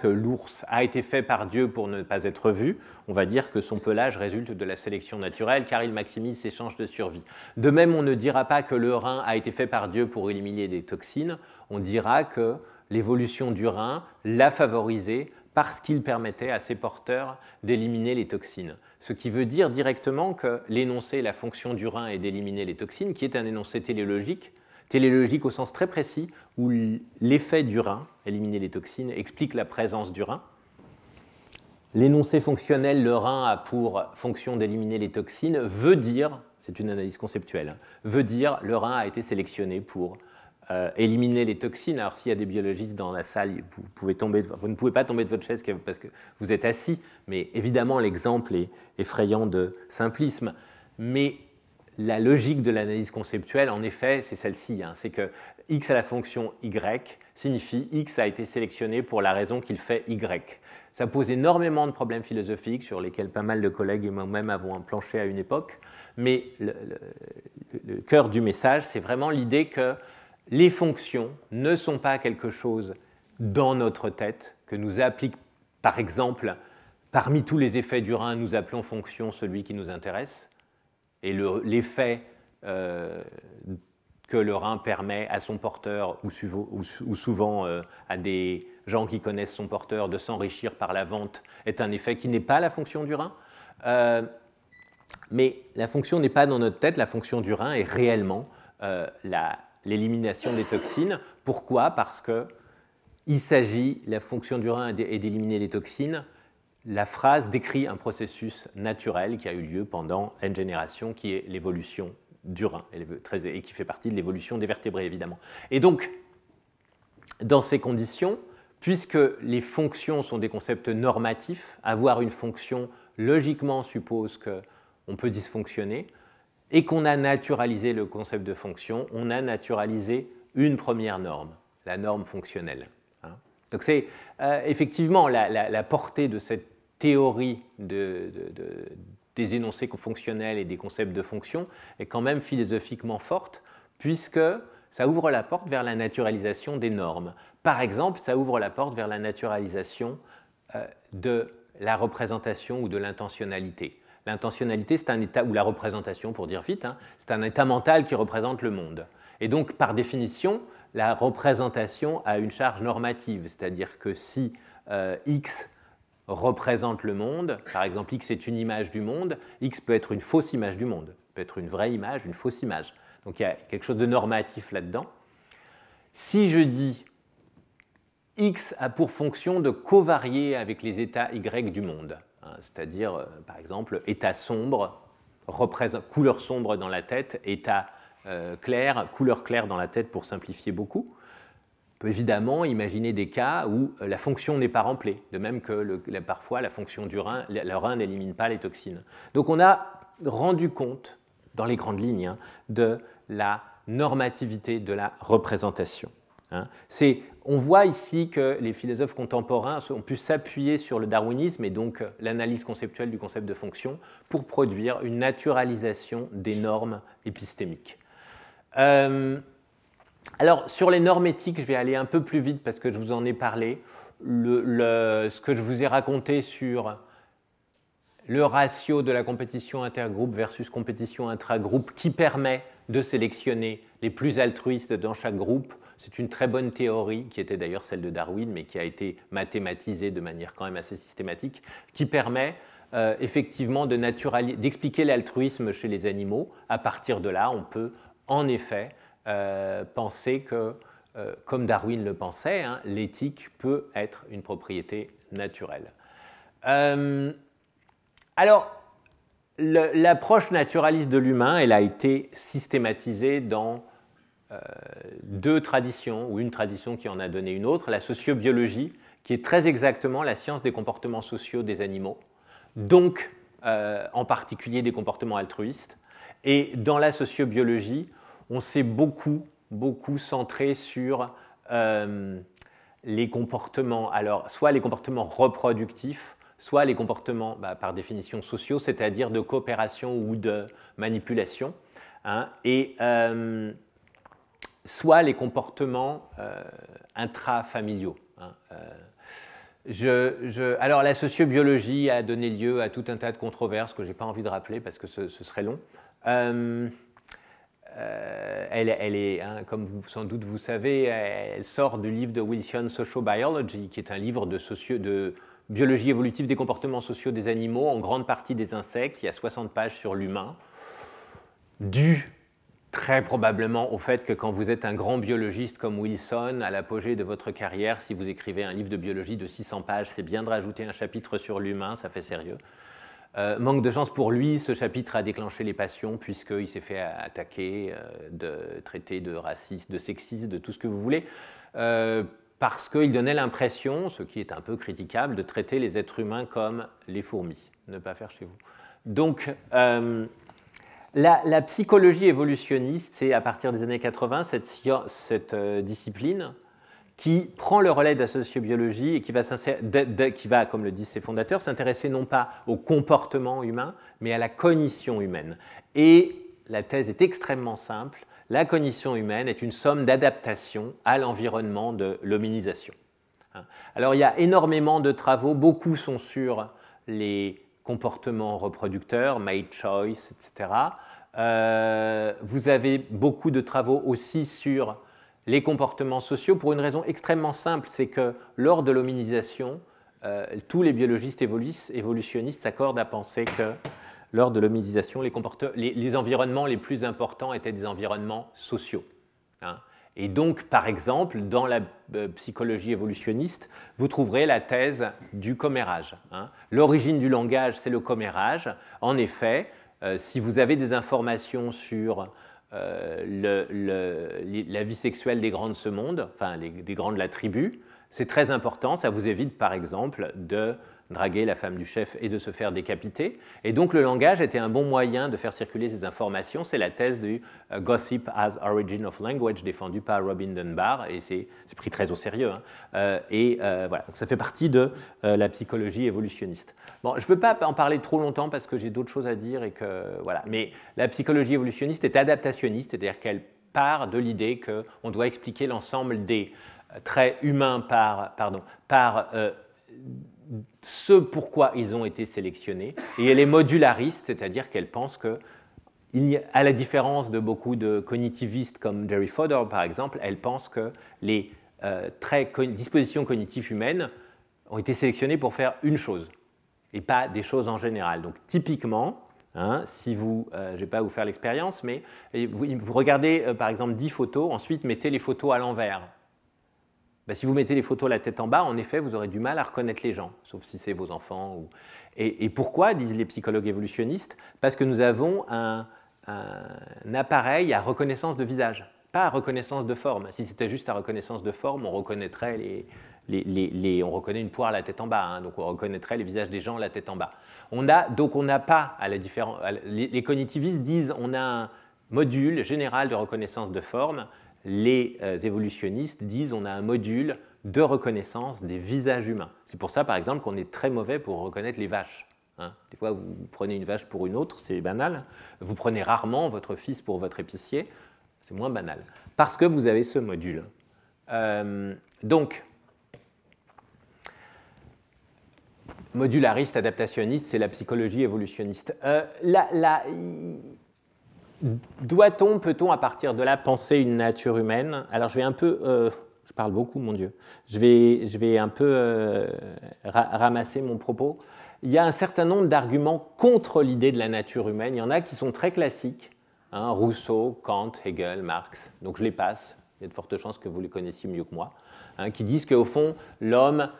l'ours a été fait par Dieu pour ne pas être vu, on va dire que son pelage résulte de la sélection naturelle car il maximise ses chances de survie. De même, on ne dira pas que le rein a été fait par Dieu pour éliminer des toxines, on dira que l'évolution du rein l'a favorisé parce qu'il permettait à ses porteurs d'éliminer les toxines. Ce qui veut dire directement que l'énoncé, la fonction du rein est d'éliminer les toxines, qui est un énoncé téléologique au sens très précis, où l'effet du rein, éliminer les toxines, explique la présence du rein. L'énoncé fonctionnel, le rein a pour fonction d'éliminer les toxines, veut dire, c'est une analyse conceptuelle, veut dire le rein a été sélectionné pour éliminer les toxines. Alors s'il y a des biologistes dans la salle, vous ne pouvez pas tomber de votre chaise parce que vous êtes assis, mais évidemment l'exemple est effrayant de simplisme. Mais la logique de l'analyse conceptuelle, en effet, c'est celle-ci. C'est que x à la fonction y signifie x a été sélectionné pour la raison qu'il fait y. Ça pose énormément de problèmes philosophiques sur lesquels pas mal de collègues et moi-même avons planché à une époque. Mais le cœur du message, c'est vraiment l'idée que les fonctions ne sont pas quelque chose dans notre tête que nous applique, par exemple, parmi tous les effets du rein, nous appelons fonction celui qui nous intéresse. Et l'effet que le rein permet à son porteur, ou souvent à des gens qui connaissent son porteur, de s'enrichir par la vente, est un effet qui n'est pas la fonction du rein. Mais la fonction n'est pas dans notre tête, la fonction du rein est réellement l'élimination des toxines. Pourquoi ? Parce qu'il s'agit, la fonction du rein est d'éliminer les toxines. La phrase décrit un processus naturel qui a eu lieu pendant N générations, qui est l'évolution du rein, et qui fait partie de l'évolution des vertébrés, évidemment. Et donc, dans ces conditions, puisque les fonctions sont des concepts normatifs, avoir une fonction logiquement suppose qu'on peut dysfonctionner, et qu'on a naturalisé le concept de fonction, on a naturalisé une première norme, la norme fonctionnelle. Donc c'est effectivement la portée de cette théorie des énoncés fonctionnels et des concepts de fonction est quand même philosophiquement forte, puisque ça ouvre la porte vers la naturalisation des normes. Par exemple, ça ouvre la porte vers la naturalisation de la représentation ou de l'intentionnalité. L'intentionnalité, c'est un état, ou la représentation pour dire vite, c'est un état mental qui représente le monde. Et donc, par définition, la représentation a une charge normative, c'est-à-dire que si X représente le monde, par exemple X est une image du monde, X peut être une fausse image du monde, peut être une vraie image, une fausse image. Donc il y a quelque chose de normatif là-dedans. Si je dis X a pour fonction de covarier avec les états Y du monde, c'est-à-dire, par exemple, état sombre, couleur sombre dans la tête, état clair, couleur claire dans la tête pour simplifier beaucoup. On peut évidemment imaginer des cas où la fonction n'est pas remplie, de même que parfois la fonction du rein, le rein n'élimine pas les toxines. Donc on a rendu compte, dans les grandes lignes, de la normativité de la représentation. On voit ici que les philosophes contemporains ont pu s'appuyer sur le darwinisme et donc l'analyse conceptuelle du concept de fonction pour produire une naturalisation des normes épistémiques. Alors, sur les normes éthiques, je vais aller un peu plus vite parce que je vous en ai parlé. Ce que je vous ai raconté sur le ratio de la compétition intergroupe versus compétition intragroupe qui permet de sélectionner les plus altruistes dans chaque groupe, c'est une très bonne théorie, qui était d'ailleurs celle de Darwin, mais qui a été mathématisée de manière quand même assez systématique, qui permet effectivement d'expliquer l'altruisme chez les animaux. À partir de là, on peut en effet penser que, comme Darwin le pensait, l'éthique peut être une propriété naturelle. Alors, l'approche naturaliste de l'humain, elle a été systématisée dans deux traditions, ou une tradition qui en a donné une autre, la sociobiologie, qui est très exactement la science des comportements sociaux des animaux, donc en particulier des comportements altruistes. Et dans la sociobiologie, on s'est beaucoup centré sur les comportements, alors soit les comportements reproductifs, soit les comportements par définition sociaux, c'est-à-dire de coopération ou de manipulation, et soit les comportements intrafamiliaux. Alors la sociobiologie a donné lieu à tout un tas de controverses que je n'ai pas envie de rappeler parce que ce serait long. Elle est, comme sans doute vous savez, elle sort du livre de Wilson, Social Biology, qui est un livre de biologie évolutive des comportements sociaux des animaux, en grande partie des insectes. Il y a 60 pages sur l'humain, dû très probablement au fait que quand vous êtes un grand biologiste comme Wilson, à l'apogée de votre carrière, si vous écrivez un livre de biologie de 600 pages, c'est bien de rajouter un chapitre sur l'humain, ça fait sérieux. Manque de chance pour lui, ce chapitre a déclenché les passions puisqu'il s'est fait attaquer, traiter de raciste, de sexiste, de tout ce que vous voulez, parce qu'il donnait l'impression, ce qui est un peu critiquable, de traiter les êtres humains comme les fourmis, ne pas faire chez vous. Donc, la psychologie évolutionniste, c'est à partir des années 80 cette discipline qui prend le relais de la sociobiologie et qui va, comme le disent ses fondateurs, s'intéresser non pas au comportement humain, mais à la cognition humaine. Et la thèse est extrêmement simple. La cognition humaine est une somme d'adaptations à l'environnement de l'hominisation. Alors, il y a énormément de travaux, beaucoup sont sur les comportements reproducteurs, mate choice, etc. Vous avez beaucoup de travaux aussi sur les comportements sociaux pour une raison extrêmement simple, c'est que lors de l'hominisation, tous les biologistes évolutionnistes s'accordent à penser que lors de l'hominisation, les environnements les plus importants étaient des environnements sociaux. Et donc, par exemple, dans la psychologie évolutionniste, vous trouverez la thèse du commérage. L'origine du langage, c'est le commérage. En effet, si vous avez des informations sur la vie sexuelle des grands de ce monde, enfin des grands de la tribu, c'est très important, ça vous évite par exemple de draguer la femme du chef et de se faire décapiter. Et donc le langage était un bon moyen de faire circuler ces informations. C'est la thèse du Gossip as Origin of Language défendue par Robin Dunbar, et c'est pris très au sérieux. Voilà, donc ça fait partie de la psychologie évolutionniste. Bon, je ne veux pas en parler trop longtemps parce que j'ai d'autres choses à dire, et que, voilà. Mais la psychologie évolutionniste est adaptationniste, c'est-à-dire qu'elle part de l'idée qu'on doit expliquer l'ensemble des traits humains par ce pourquoi ils ont été sélectionnés, et elle est modulariste, c'est-à-dire qu'elle pense que, à la différence de beaucoup de cognitivistes comme Jerry Fodor par exemple, elle pense que les dispositions cognitives humaines ont été sélectionnées pour faire une chose, et pas des choses en général. Donc typiquement, si vous, je ne vais pas vous faire l'expérience, mais vous regardez par exemple 10 photos, ensuite mettez les photos à l'envers. Si vous mettez les photos la tête en bas, en effet, vous aurez du mal à reconnaître les gens, sauf si c'est vos enfants. Et pourquoi, disent les psychologues évolutionnistes? Parce que nous avons un appareil à reconnaissance de visage, pas à reconnaissance de forme. Si c'était juste à reconnaissance de forme, on reconnaîtrait on reconnaît une poire la tête en bas, donc on reconnaîtrait les visages des gens la tête en bas. Donc on n'a pas, les cognitivistes disent, on a un module général de reconnaissance de forme. Les évolutionnistes disent on a un module de reconnaissance des visages humains. C'est pour ça, par exemple, qu'on est très mauvais pour reconnaître les vaches. Des fois, vous prenez une vache pour une autre, c'est banal. Vous prenez rarement votre fils pour votre épicier, c'est moins banal, parce que vous avez ce module. Donc, modulariste, adaptationniste, c'est la psychologie évolutionniste. Doit-on, peut-on, à partir de là, penser une nature humaine? Alors, je vais un peu... je parle beaucoup, mon Dieu. Je vais un peu ramasser mon propos. Il y a un certain nombre d'arguments contre l'idée de la nature humaine. Il y en a qui sont très classiques. Rousseau, Kant, Hegel, Marx. Donc, je les passe. Il y a de fortes chances que vous les connaissiez mieux que moi. Qui disent qu'au fond, l'homme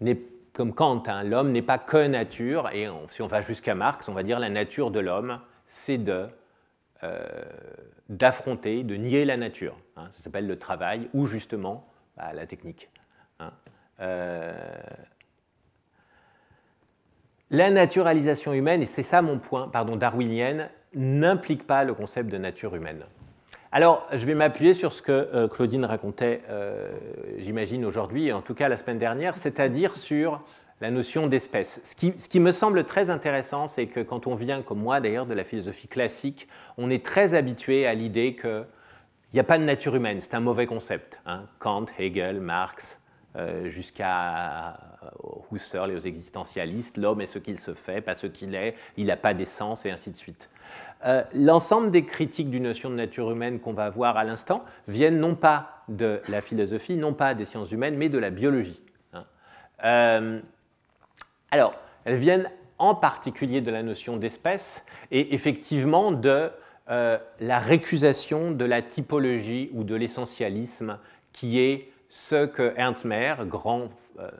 n'est comme Kant, l'homme n'est pas que nature. Et si on va jusqu'à Marx, on va dire la nature de l'homme, c'est d'affronter, de nier la nature. Ça s'appelle le travail ou justement la technique. La naturalisation humaine, et c'est ça mon point, darwinienne, n'implique pas le concept de nature humaine. Alors, je vais m'appuyer sur ce que Claudine racontait, j'imagine, aujourd'hui, et en tout cas la semaine dernière, c'est-à-dire sur la notion d'espèce. Ce qui me semble très intéressant, c'est que quand on vient, comme moi d'ailleurs, de la philosophie classique, on est très habitué à l'idée qu'il n'y a pas de nature humaine, c'est un mauvais concept. Kant, Hegel, Marx, jusqu'à Husserl et aux existentialistes, l'homme est ce qu'il se fait, pas ce qu'il est, il n'a pas d'essence, et ainsi de suite. L'ensemble des critiques d'une notion de nature humaine qu'on va voir à l'instant viennent non pas de la philosophie, non pas des sciences humaines, mais de la biologie. Alors, elles viennent en particulier de la notion d'espèce et effectivement de la récusation de la typologie ou de l'essentialisme qui est ce que Ernst Mayr, grand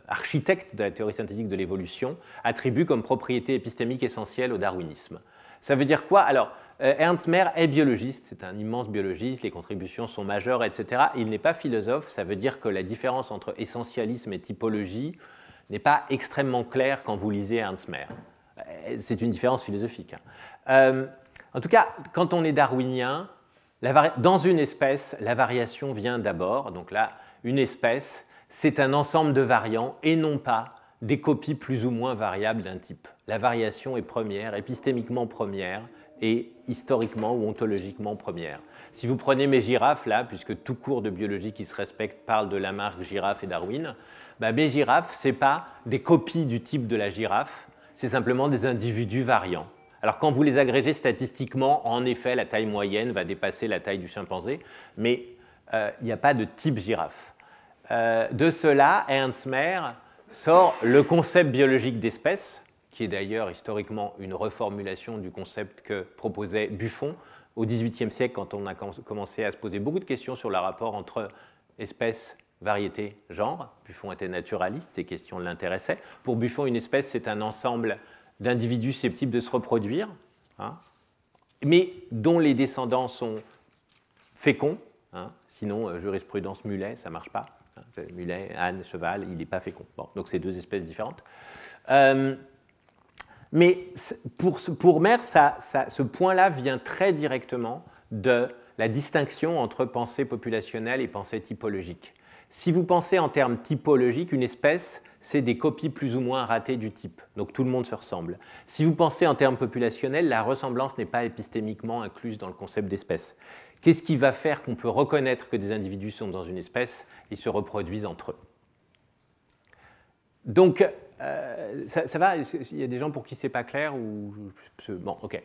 architecte de la théorie synthétique de l'évolution, attribue comme propriété épistémique essentielle au darwinisme. Ça veut dire quoi? Alors, Ernst Mayr est biologiste, c'est un immense biologiste, les contributions sont majeures, etc. Il n'est pas philosophe, ça veut dire que la différence entre essentialisme et typologie n'est pas extrêmement claire quand vous lisez Ernst Mayr. C'est une différence philosophique. En tout cas, quand on est darwinien, dans une espèce, la variation vient d'abord. Donc là, une espèce, c'est un ensemble de variants et non pas des copies plus ou moins variables d'un type. La variation est première, épistémiquement première et historiquement ou ontologiquement première. Si vous prenez mes girafes, là, puisque tout cours de biologie qui se respecte parle de Lamarck, girafe et Darwin, mes girafes, ce n'est pas des copies du type de la girafe, c'est simplement des individus variants. Alors quand vous les agrégez statistiquement, en effet, la taille moyenne va dépasser la taille du chimpanzé, mais il n'y a pas de type girafe. De cela, Ernst Mayr sort le concept biologique d'espèce, qui est d'ailleurs historiquement une reformulation du concept que proposait Buffon au XVIIIe siècle, quand on a commencé à se poser beaucoup de questions sur le rapport entre espèce, variété, genre. Buffon était naturaliste, ces questions l'intéressaient. Pour Buffon, une espèce, c'est un ensemble d'individus susceptibles de se reproduire. mais dont les descendants sont féconds, hein, sinon jurisprudence mulet, ça ne marche pas. Hein, mulet, âne, cheval, il n'est pas fécond. Bon, donc c'est deux espèces différentes. Mais pour Maire, ce point-là vient très directement de la distinction entre pensée populationnelle et pensée typologique. Si vous pensez en termes typologiques, une espèce, c'est des copies plus ou moins ratées du type. Donc tout le monde se ressemble. Si vous pensez en termes populationnels, la ressemblance n'est pas épistémiquement incluse dans le concept d'espèce. Qu'est-ce qui va faire qu'on peut reconnaître que des individus sont dans une espèce et se reproduisent entre eux? Donc, ça va? Il y a des gens pour qui ce n'est pas clair ou... Bon, ok.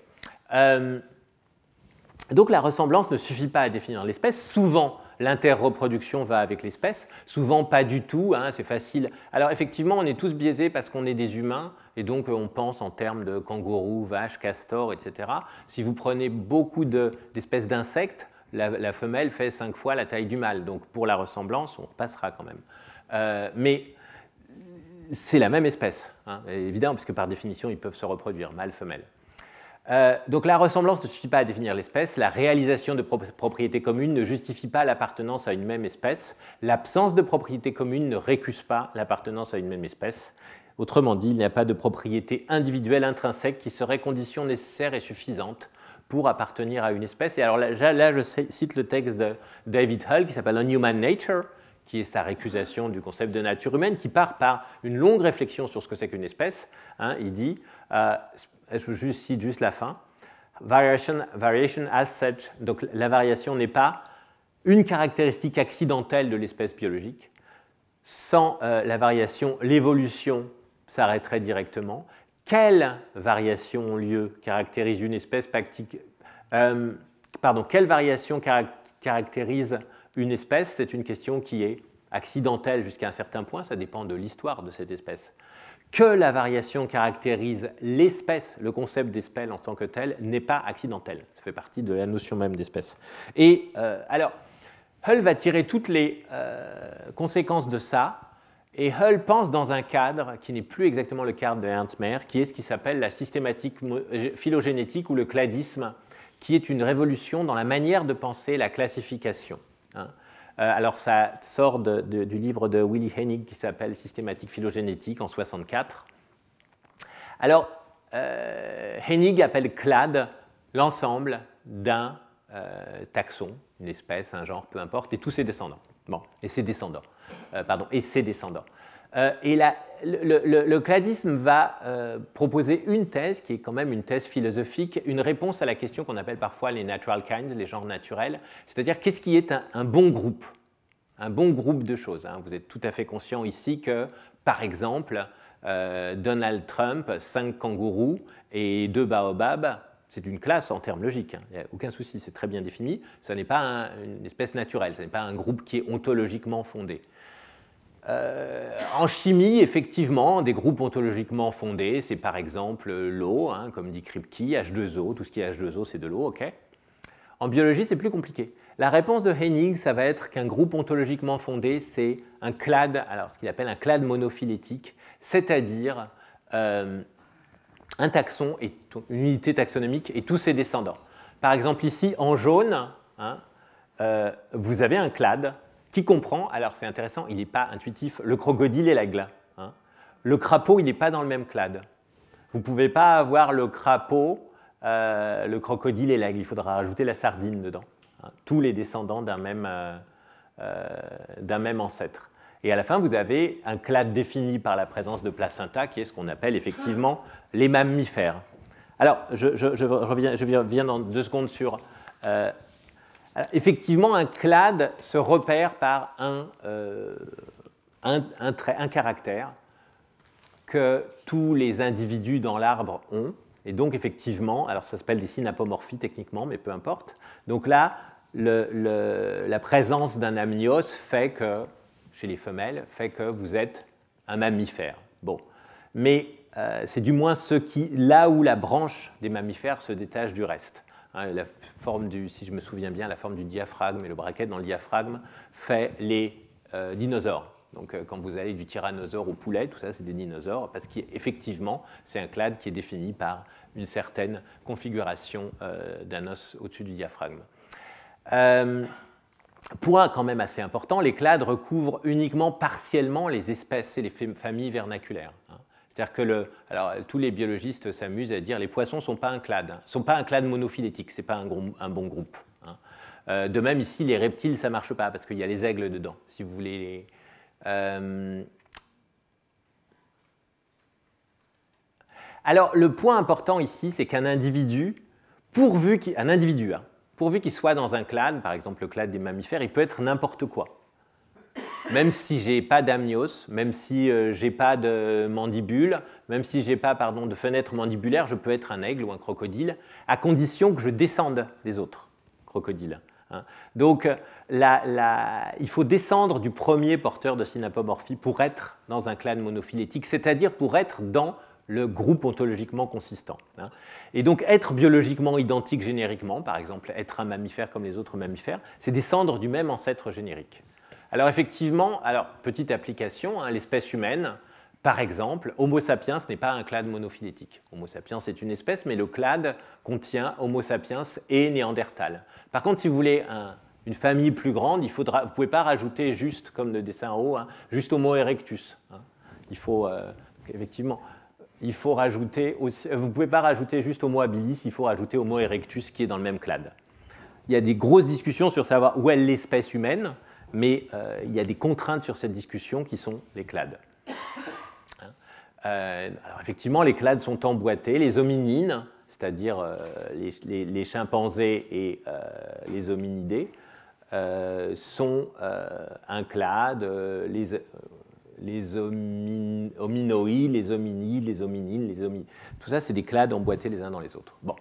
Donc la ressemblance ne suffit pas à définir l'espèce. Souvent, l'interreproduction va avec l'espèce. Souvent, pas du tout. Hein, c'est facile. Alors effectivement, on est tous biaisés parce qu'on est des humains et donc on pense en termes de kangourous, vaches, castors, etc. Si vous prenez beaucoup d'espèces d'insectes, la femelle fait 5 fois la taille du mâle. Donc pour la ressemblance, on repassera quand même. Mais c'est la même espèce, hein, évidemment, puisque par définition, ils peuvent se reproduire, mâle, femelle. Donc la ressemblance ne suffit pas à définir l'espèce, la réalisation de propriétés communes ne justifie pas l'appartenance à une même espèce, l'absence de propriétés communes ne récuse pas l'appartenance à une même espèce. Autrement dit, il n'y a pas de propriété individuelle intrinsèque qui serait condition nécessaire et suffisante pour appartenir à une espèce. Et alors là je cite le texte de David Hull qui s'appelle On Human Nature, qui est sa récusation du concept de nature humaine, qui part par une longue réflexion sur ce que c'est qu'une espèce. Hein, il dit, je cite juste la fin, variation as such, donc la variation n'est pas une caractéristique accidentelle de l'espèce biologique. Sans la variation, l'évolution s'arrêterait directement. Quelle variation ont lieu caractérise une espèce quelle variation caractérise une espèce, c'est une question qui est accidentelle jusqu'à un certain point, ça dépend de l'histoire de cette espèce. Que la variation caractérise l'espèce, le concept d'espèce en tant que tel, n'est pas accidentel. Ça fait partie de la notion même d'espèce. Et alors, Hull va tirer toutes les conséquences de ça, et Hull pense dans un cadre qui n'est plus exactement le cadre de Ernst Mayr, qui est ce qui s'appelle la systématique phylogénétique ou le cladisme, qui est une révolution dans la manière de penser la classification. Hein. Alors ça sort du livre de Willy Hennig qui s'appelle Systématique phylogénétique en 1964. Alors Hennig appelle clade l'ensemble d'un taxon, une espèce, un genre, peu importe, et tous ses descendants. Bon, et ses descendants. Et le cladisme va proposer une thèse qui est quand même une thèse philosophique, une réponse à la question qu'on appelle parfois les natural kinds, les genres naturels, c'est-à-dire qu'est-ce qui est un bon groupe de choses. Hein. Vous êtes tout à fait conscient ici que, par exemple, Donald Trump, 5 kangourous et 2 baobabs, c'est une classe en termes logiques, hein. Il n'y a aucun souci, c'est très bien défini, ça n'est pas une espèce naturelle, ce n'est pas un groupe qui est ontologiquement fondé. En chimie, effectivement, des groupes ontologiquement fondés, c'est par exemple l'eau, hein, comme dit Kripke, H2O, tout ce qui est H2O, c'est de l'eau, ok. En biologie, c'est plus compliqué. La réponse de Hennig, ça va être qu'un groupe ontologiquement fondé, c'est un clade, alors ce qu'il appelle un clade monophylétique, c'est-à-dire un taxon, et une unité taxonomique et tous ses descendants. Par exemple, ici, en jaune, hein, vous avez un clade qui comprend, alors c'est intéressant, il n'est pas intuitif, le crocodile et l'aigle. Hein. Le crapaud, il n'est pas dans le même clade. Vous ne pouvez pas avoir le crapaud, le crocodile et l'aigle, il faudra rajouter la sardine dedans. Hein. Tous les descendants d'un même ancêtre. Et à la fin, vous avez un clade défini par la présence de placenta, qui est ce qu'on appelle effectivement les mammifères. Alors, je reviens dans 2 secondes sur... effectivement, un clade se repère par un caractère que tous les individus dans l'arbre ont. Et donc, effectivement, alors ça s'appelle des synapomorphies techniquement, mais peu importe. Donc là, la présence d'un amnios fait que, chez les femelles, fait que vous êtes un mammifère. Bon. Mais c'est du moins là où la branche des mammifères se détache du reste. La forme si je me souviens bien, la forme du diaphragme et le braquet dans le diaphragme fait les dinosaures. Donc quand vous allez du tyrannosaure au poulet, tout ça c'est des dinosaures, parce qu'effectivement c'est un clade qui est défini par une certaine configuration d'un os au-dessus du diaphragme. Point quand même assez important, les clades recouvrent uniquement partiellement les espèces et les familles vernaculaires. C'est-à-dire que alors, tous les biologistes s'amusent à dire que les poissons ne sont pas un clade, ne sont pas un clade monophylétique, ce n'est pas un bon groupe. De même, ici, les reptiles, ça ne marche pas, parce qu'il y a les aigles dedans, si vous voulez. Alors, le point important ici, c'est qu'un individu, pourvu qu'il soit dans un clade, par exemple le clade des mammifères, il peut être n'importe quoi. Même si je n'ai pas d'amnios, même si je n'ai pas de mandibule, même si je n'ai pas de fenêtre mandibulaire, je peux être un aigle ou un crocodile, à condition que je descende des autres crocodiles. Donc, il faut descendre du premier porteur de synapomorphie pour être dans un clade monophylétique, c'est-à-dire pour être dans le groupe ontologiquement consistant. Et donc, être biologiquement identique génériquement, par exemple, être un mammifère comme les autres mammifères, c'est descendre du même ancêtre générique. Alors, effectivement, petite application, l'espèce humaine, par exemple, Homo sapiens n'est pas un clade monophylétique. Homo sapiens est une espèce, mais le clade contient Homo sapiens et Néandertal. Par contre, si vous voulez une famille plus grande, vous ne pouvez pas rajouter juste, comme le dessin en haut, juste Homo erectus. Il faut, effectivement, il faut rajouter aussi, vous ne pouvez pas rajouter juste Homo habilis, il faut rajouter Homo erectus qui est dans le même clade. Il y a des grosses discussions sur savoir où est l'espèce humaine, mais il y a des contraintes sur cette discussion qui sont les clades. Alors effectivement, les clades sont emboîtés. Les hominines, c'est-à-dire les chimpanzés et les hominidés, sont un clade. Les hominoïdes, les hominides, les hominines, tout ça, c'est des clades emboîtés les uns dans les autres. Bon.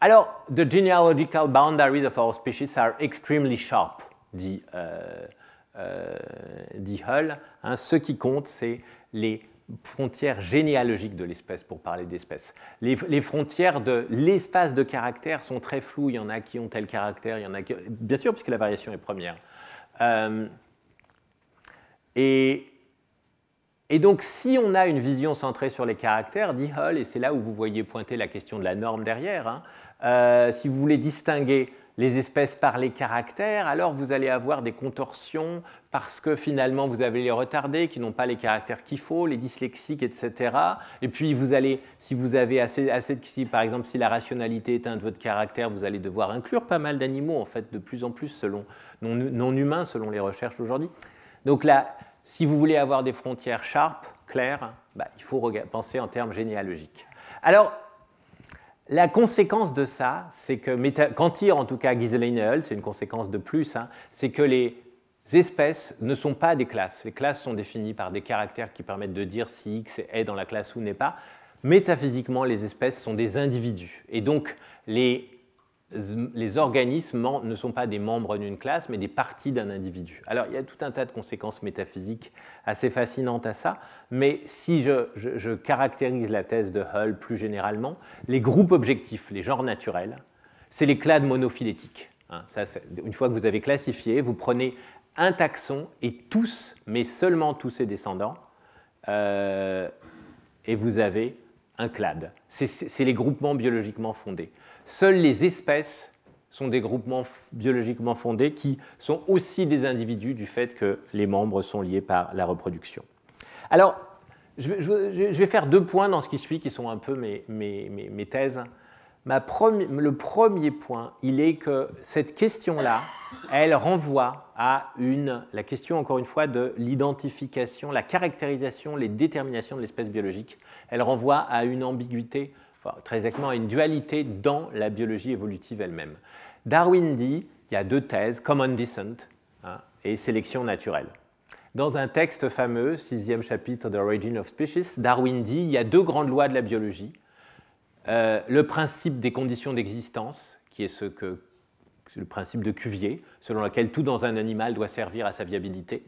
Alors, the genealogical boundaries of our species are extremely sharp, dit Hull. Ce qui compte, c'est les frontières généalogiques de l'espèce, pour parler d'espèce. Les frontières de l'espace de caractères sont très floues. Il y en a qui ont tel caractère, il y en a qui... Bien sûr, puisque la variation est première. Et donc, si on a une vision centrée sur les caractères, dit Hull, et c'est là où vous voyez pointer la question de la norme derrière, si vous voulez distinguer les espèces par les caractères, alors vous allez avoir des contorsions parce que finalement vous avez les retardés qui n'ont pas les caractères qu'il faut, les dyslexiques, etc. Et puis vous allez, si vous avez assez de, par exemple, si la rationalité est un de votre caractère, vous allez devoir inclure pas mal d'animaux, en fait, de plus en plus selon non humains, selon les recherches d'aujourd'hui. Donc là, si vous voulez avoir des frontières sharp, claires, il faut penser en termes généalogiques. Alors, la conséquence de ça, c'est que, qu'en tire en tout cas Giseline et Hull, c'est une conséquence de plus, c'est que les espèces ne sont pas des classes. Les classes sont définies par des caractères qui permettent de dire si X est dans la classe ou n'est pas. Métaphysiquement, les espèces sont des individus. Et donc, les organismes ne sont pas des membres d'une classe, mais des parties d'un individu. Alors, il y a tout un tas de conséquences métaphysiques assez fascinantes à ça, mais si je caractérise la thèse de Hull plus généralement, les groupes objectifs, les genres naturels, c'est les clades monophylétiques. Une fois que vous avez classifié, vous prenez un taxon et tous, mais seulement tous ses descendants, et vous avez un clade. C'est les groupements biologiquement fondés. Seules les espèces sont des groupements biologiquement fondés qui sont aussi des individus du fait que les membres sont liés par la reproduction. Alors, je vais faire 2 points dans ce qui suit, qui sont un peu mes thèses. Le premier point, il est que cette question-là, elle renvoie à la question, encore une fois, de l'identification, la caractérisation, les déterminations de l'espèce biologique. Elle renvoie à une ambiguïté, très exactement à une dualité dans la biologie évolutive elle-même. Darwin dit, il y a 2 thèses, common descent et sélection naturelle. Dans un texte fameux, 6e chapitre de Origin of Species, Darwin dit, il y a 2 grandes lois de la biologie. Le principe des conditions d'existence, qui est le principe de Cuvier, selon lequel tout dans un animal doit servir à sa viabilité.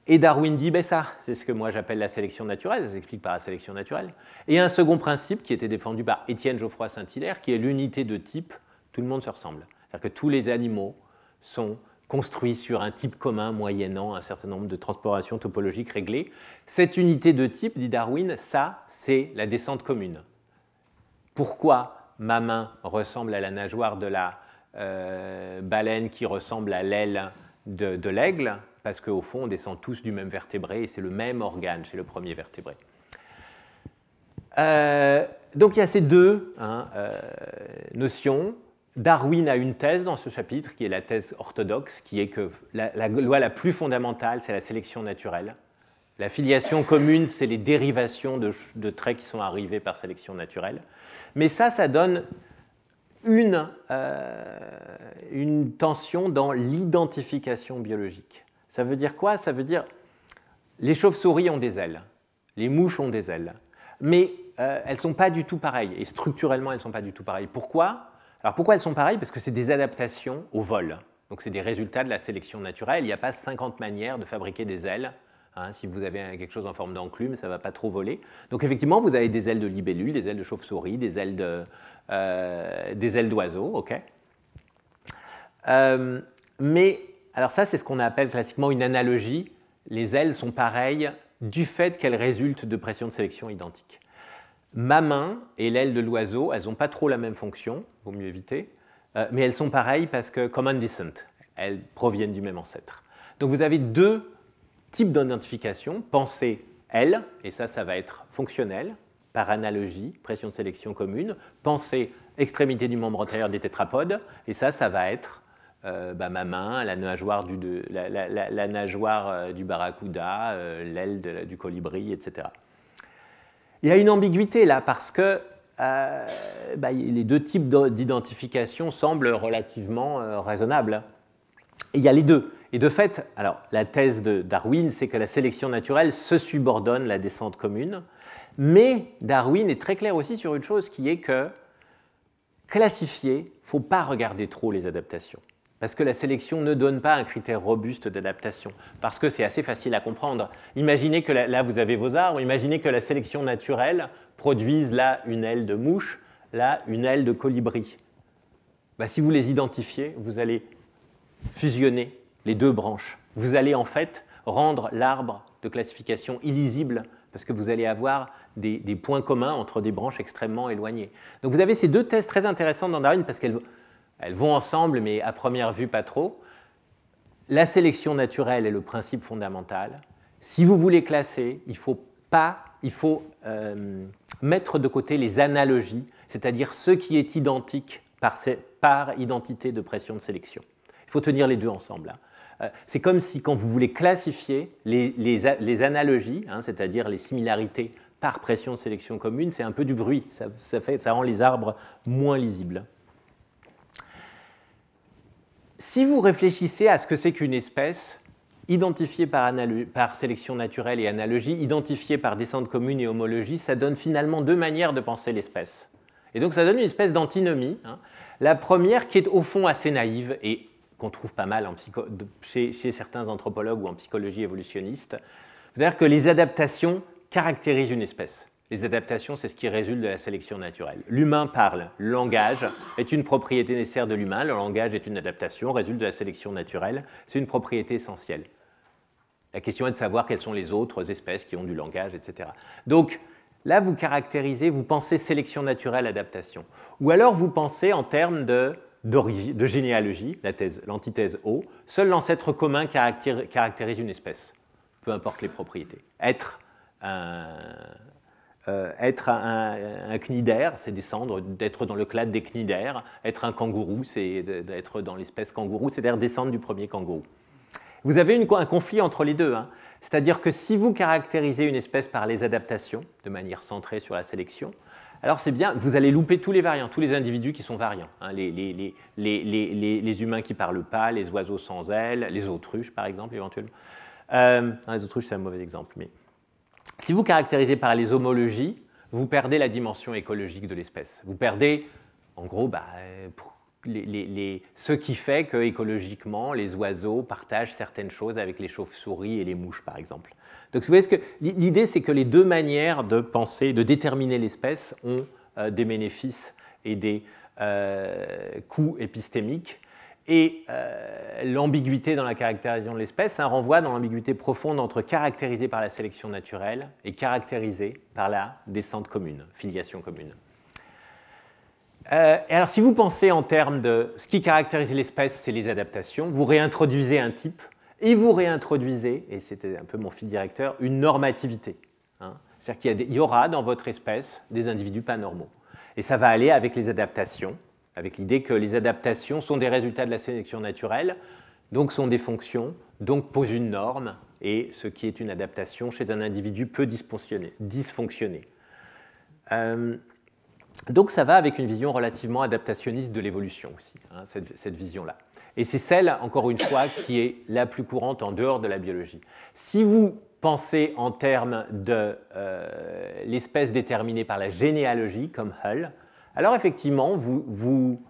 Et Darwin dit, ça, c'est ce que moi j'appelle la sélection naturelle, ça s'explique par la sélection naturelle. Et un second principe qui était défendu par Étienne Geoffroy Saint-Hilaire, qui est l'unité de type, tout le monde se ressemble. C'est-à-dire que tous les animaux sont construit sur un type commun moyennant un certain nombre de transformations topologiques réglées. Cette unité de type, dit Darwin, ça, c'est la descente commune. Pourquoi ma main ressemble à la nageoire de la baleine qui ressemble à l'aile de l'aigle? Parce qu'au fond, on descend tous du même vertébré et c'est le même organe chez le premier vertébré. Donc il y a ces deux notions. Darwin a une thèse dans ce chapitre, qui est la thèse orthodoxe, qui est que la loi la plus fondamentale, c'est la sélection naturelle. La filiation commune, c'est les dérivations de traits qui sont arrivés par sélection naturelle. Mais ça donne une tension dans l'identification biologique. Ça veut dire quoi? Ça veut dire les chauves-souris ont des ailes, les mouches ont des ailes, mais elles ne sont pas du tout pareilles, et structurellement, elles ne sont pas du tout pareilles. Pourquoi? Alors pourquoi elles sont pareilles? Parce que c'est des adaptations au vol. Donc c'est des résultats de la sélection naturelle. Il n'y a pas 50 manières de fabriquer des ailes. Si vous avez quelque chose en forme d'enclume, ça ne va pas trop voler. Donc effectivement, vous avez des ailes de libellule, des ailes de chauve-souris, des ailes d'oiseaux. Okay. Mais alors ça, c'est ce qu'on appelle classiquement une analogie. Les ailes sont pareilles du fait qu'elles résultent de pressions de sélection identiques. Ma main et l'aile de l'oiseau, elles n'ont pas trop la même fonction, il vaut mieux éviter, mais elles sont pareilles parce que common descent, elles proviennent du même ancêtre. Donc vous avez deux types d'identification, pensez aile, et ça va être fonctionnel, par analogie, pression de sélection commune, pensez extrémité du membre antérieur des tétrapodes, et ça va être ma main, la nageoire du barracuda, l'aile du colibri, etc. Il y a une ambiguïté là parce que les deux types d'identification semblent relativement raisonnables. Et il y a les deux. Et de fait, alors, la thèse de Darwin, c'est que la sélection naturelle se subordonne à la descente commune. Mais Darwin est très clair aussi sur une chose qui est que classifier, il ne faut pas regarder trop les adaptations. Parce que la sélection ne donne pas un critère robuste d'adaptation, parce que c'est assez facile à comprendre. Imaginez que là, vous avez vos arbres, imaginez que la sélection naturelle produise là une aile de mouche, là une aile de colibri. Si vous les identifiez, vous allez fusionner les deux branches. Vous allez en fait rendre l'arbre de classification illisible, parce que vous allez avoir des points communs entre des branches extrêmement éloignées. Donc vous avez ces deux thèses très intéressantes dans Darwin, parce qu'elles vont ensemble, mais à première vue, pas trop. La sélection naturelle est le principe fondamental. Si vous voulez classer, il faut mettre de côté les analogies, c'est-à-dire ce qui est identique par identité de pression de sélection. Il faut tenir les deux ensemble. C'est comme si, quand vous voulez classifier les analogies, c'est-à-dire les similarités par pression de sélection commune, c'est un peu du bruit. Ça rend les arbres moins lisibles. Si vous réfléchissez à ce que c'est qu'une espèce, identifiée par sélection naturelle et analogie, identifiée par descente commune et homologie, ça donne finalement deux manières de penser l'espèce. Et donc ça donne une espèce d'antinomie. La première qui est au fond assez naïve et qu'on trouve pas mal chez certains anthropologues ou en psychologie évolutionniste, c'est-à-dire que les adaptations caractérisent une espèce. Les adaptations, c'est ce qui résulte de la sélection naturelle. L'humain parle, le langage est une propriété nécessaire de l'humain, le langage est une adaptation, résulte de la sélection naturelle, c'est une propriété essentielle. La question est de savoir quelles sont les autres espèces qui ont du langage, etc. Donc là, vous caractérisez, vous pensez sélection naturelle, adaptation. Ou alors vous pensez en termes de généalogie, l'antithèse O, seul l'ancêtre commun caractérise une espèce, peu importe les propriétés. Être un cnidaire, c'est descendre, d'être dans le clade des cnidaires. Être un kangourou, c'est d'être dans l'espèce kangourou, c'est-à-dire descendre du premier kangourou. Vous avez un conflit entre les deux. C'est-à-dire que si vous caractérisez une espèce par les adaptations, de manière centrée sur la sélection, alors c'est bien, vous allez louper tous les variants, tous les individus qui sont variants. Les humains qui ne parlent pas, les oiseaux sans ailes, les autruches par exemple, éventuellement. Les autruches, c'est un mauvais exemple, mais... Si vous caractérisez par les homologies, vous perdez la dimension écologique de l'espèce. Vous perdez, en gros, ce qui fait que écologiquement, les oiseaux partagent certaines choses avec les chauves-souris et les mouches, par exemple. Donc, vous voyez, l'idée, c'est que les deux manières de penser, de déterminer l'espèce ont des bénéfices et des coûts épistémiques. Et l'ambiguïté dans la caractérisation de l'espèce renvoie dans l'ambiguïté profonde entre caractérisé par la sélection naturelle et caractérisé par la descente commune, filiation commune. Et alors, si vous pensez en termes de ce qui caractérise l'espèce, c'est les adaptations, vous réintroduisez un type et vous réintroduisez, et c'était un peu mon fil directeur, une normativité. C'est-à-dire qu'il y aura dans votre espèce des individus pas normaux. Et ça va aller avec les adaptations, avec l'idée que les adaptations sont des résultats de la sélection naturelle, donc sont des fonctions, donc posent une norme, et ce qui est une adaptation chez un individu peut dysfonctionner. Donc ça va avec une vision relativement adaptationniste de l'évolution aussi, cette vision-là. Et c'est celle, encore une fois, qui est la plus courante en dehors de la biologie. Si vous pensez en termes de l'espèce déterminée par la généalogie, comme Hull, alors effectivement, vous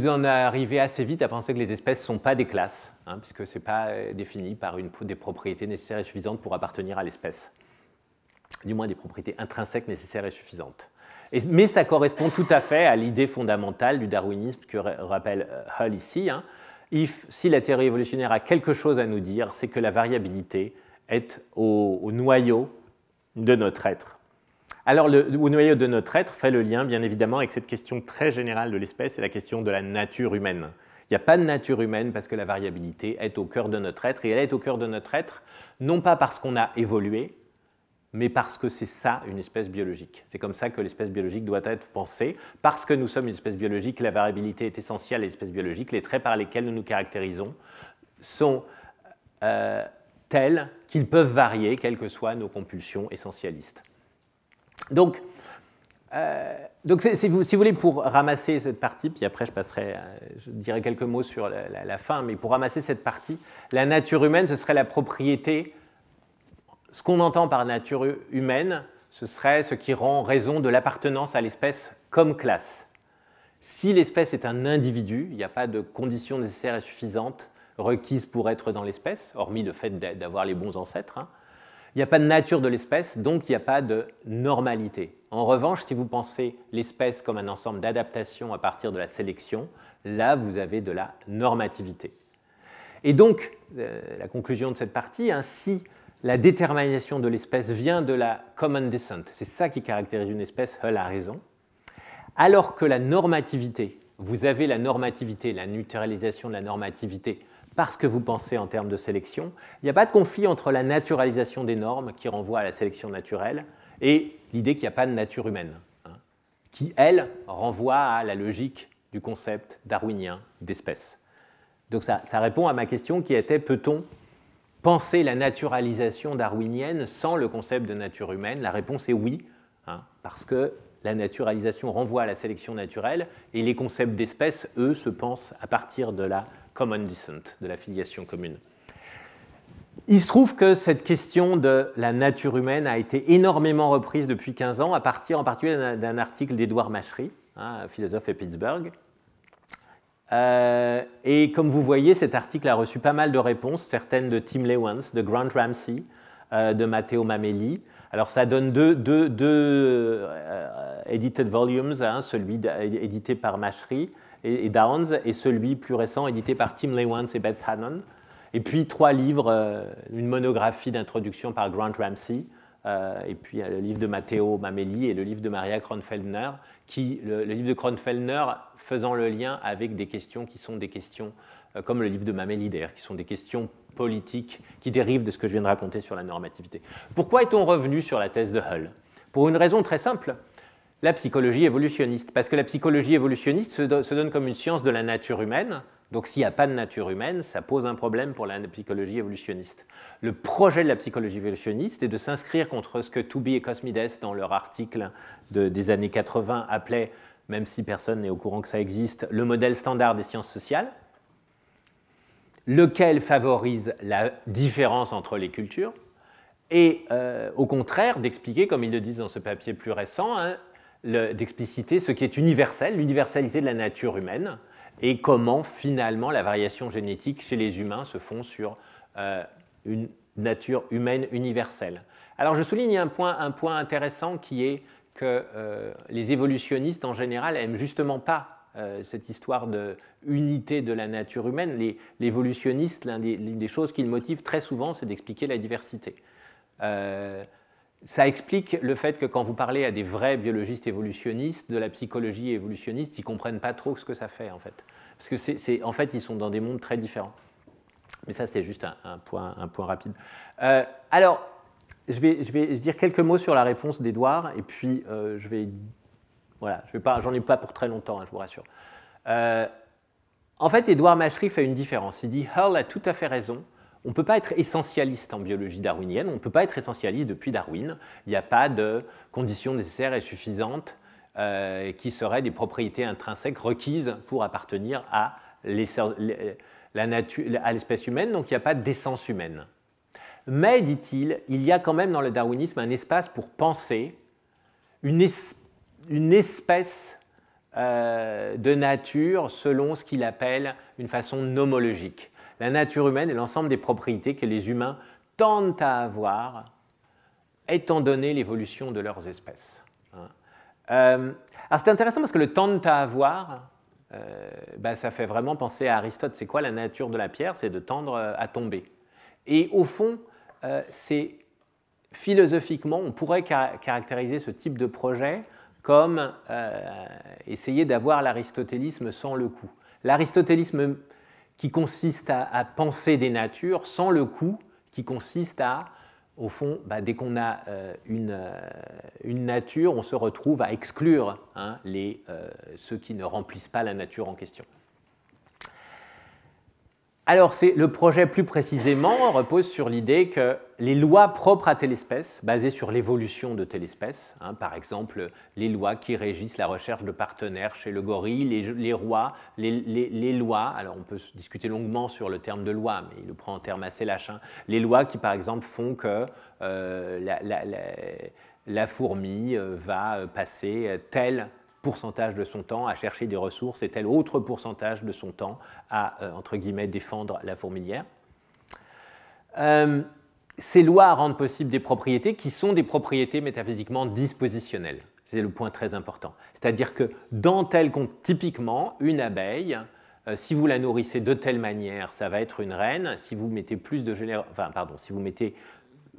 en arrivez assez vite à penser que les espèces ne sont pas des classes, puisque ce n'est pas défini par des propriétés nécessaires et suffisantes pour appartenir à l'espèce. Du moins des propriétés intrinsèques nécessaires et suffisantes. Mais ça correspond tout à fait à l'idée fondamentale du darwinisme que rappelle Hull ici. Si la théorie évolutionnaire a quelque chose à nous dire, c'est que la variabilité est au noyau de notre être. Alors, au noyau de notre être fait le lien, bien évidemment, avec cette question très générale de l'espèce et la question de la nature humaine. Il n'y a pas de nature humaine parce que la variabilité est au cœur de notre être, et elle est au cœur de notre être, non pas parce qu'on a évolué, mais parce que c'est ça une espèce biologique. C'est comme ça que l'espèce biologique doit être pensée. Parce que nous sommes une espèce biologique, la variabilité est essentielle à l'espèce biologique. Les traits par lesquels nous nous caractérisons sont tels qu'ils peuvent varier, quelles que soient nos compulsions essentialistes. Donc si vous voulez, pour ramasser cette partie, puis après je dirai quelques mots sur la fin, mais pour ramasser cette partie, la nature humaine, ce serait la propriété. Ce qu'on entend par nature humaine, ce serait ce qui rend raison de l'appartenance à l'espèce comme classe. Si l'espèce est un individu, il n'y a pas de conditions nécessaires et suffisantes requises pour être dans l'espèce, hormis le fait d'avoir les bons ancêtres. Il n'y a pas de nature de l'espèce, donc il n'y a pas de normalité. En revanche, si vous pensez l'espèce comme un ensemble d'adaptations à partir de la sélection, là, vous avez de la normativité. Et donc, la conclusion de cette partie, si la détermination de l'espèce vient de la common descent, c'est ça qui caractérise une espèce, Hull a raison, alors que la normativité, vous avez la normativité, la naturalisation de la normativité, parce que vous pensez en termes de sélection, il n'y a pas de conflit entre la naturalisation des normes, qui renvoie à la sélection naturelle, et l'idée qu'il n'y a pas de nature humaine, qui, elle, renvoie à la logique du concept darwinien d'espèce. Donc ça répond à ma question qui était, peut-on penser la naturalisation darwinienne sans le concept de nature humaine? La réponse est oui, parce que la naturalisation renvoie à la sélection naturelle, et les concepts d'espèce, eux, se pensent à partir de la common descent, de la filiation commune. Il se trouve que cette question de la nature humaine a été énormément reprise depuis 15 ans, à partir en particulier d'un article d'Edouard Machery, philosophe à Pittsburgh. Et comme vous voyez, cet article a reçu pas mal de réponses, certaines de Tim Lewans, de Grant Ramsey, de Matteo Mameli. Alors ça donne deux edited volumes, celui édité par Machery et Downs, et celui plus récent édité par Tim Lewans et Beth Hannon. Et puis 3 livres, une monographie d'introduction par Grant Ramsey, et puis le livre de Matteo Mameli et le livre de Maria Kronfeldner, le livre de Kronfeldner faisant le lien avec des questions qui sont des questions, comme le livre de Mameli d'ailleurs, qui sont des questions politiques qui dérivent de ce que je viens de raconter sur la normativité. Pourquoi est-on revenu sur la thèse de Hull? Pour une raison très simple, la psychologie évolutionniste. Parce que la psychologie évolutionniste se donne comme une science de la nature humaine. Donc s'il n'y a pas de nature humaine, ça pose un problème pour la psychologie évolutionniste. Le projet de la psychologie évolutionniste est de s'inscrire contre ce que Tooby et Cosmides, dans leur article des années 80, appelaient, même si personne n'est au courant que ça existe, le modèle standard des sciences sociales, lequel favorise la différence entre les cultures, et au contraire d'expliquer, comme ils le disent dans ce papier plus récent, d'expliciter ce qui est universel, l'universalité de la nature humaine, et comment finalement la variation génétique chez les humains se fond sur une nature humaine universelle. Alors je souligne un point intéressant qui est que les évolutionnistes en général n'aiment justement pas cette histoire d'unité de la nature humaine. L'évolutionniste, l'une des choses qui le motive très souvent, c'est d'expliquer la diversité. Ça explique le fait que quand vous parlez à des vrais biologistes évolutionnistes, de la psychologie évolutionniste, ils ne comprennent pas trop ce que ça fait, en fait. Parce que, en fait, ils sont dans des mondes très différents. Mais ça, c'est juste un point rapide. Alors, je vais dire quelques mots sur la réponse d'Édouard, et puis voilà, j'en ai pas pour très longtemps, hein, je vous rassure. En fait, Édouard Machery fait une différence. Il dit « Hull a tout à fait raison. On ne peut pas être essentialiste en biologie darwinienne, on ne peut pas être essentialiste depuis Darwin. Il n'y a pas de conditions nécessaires et suffisantes qui seraient des propriétés intrinsèques requises pour appartenir à l'espèce humaine, donc il n'y a pas d'essence humaine. Mais, dit-il, il y a quand même dans le darwinisme un espace pour penser une espèce de nature selon ce qu'il appelle une façon nomologique. La nature humaine est l'ensemble des propriétés que les humains tendent à avoir étant donné l'évolution de leurs espèces. Alors c'est intéressant parce que le tendent à avoir, ça fait vraiment penser à Aristote. C'est quoi la nature de la pierre? C'est de tendre à tomber. Et au fond, philosophiquement, on pourrait caractériser ce type de projet comme essayer d'avoir l'aristotélisme sans le coup. L'aristotélisme qui consiste à penser des natures sans le coup, qui consiste à, au fond, dès qu'on a une nature, on se retrouve à exclure ceux qui ne remplissent pas la nature en question. Alors, le projet, plus précisément, repose sur l'idée que les lois propres à telle espèce, basées sur l'évolution de telle espèce, par exemple, les lois qui régissent la recherche de partenaires chez le gorille, les lois, alors on peut discuter longuement sur le terme de loi, mais il le prend en termes assez lâches, les lois qui, par exemple, font que la fourmi va passer tel pourcentage de son temps à chercher des ressources et tel autre pourcentage de son temps à, entre guillemets, défendre la fourmilière. Ces lois rendent possible des propriétés qui sont des propriétés métaphysiquement dispositionnelles. C'est le point très important. C'est-à-dire que dans tel compte, typiquement, une abeille, si vous la nourrissez de telle manière, ça va être une reine. Si vous mettez plus de gelée,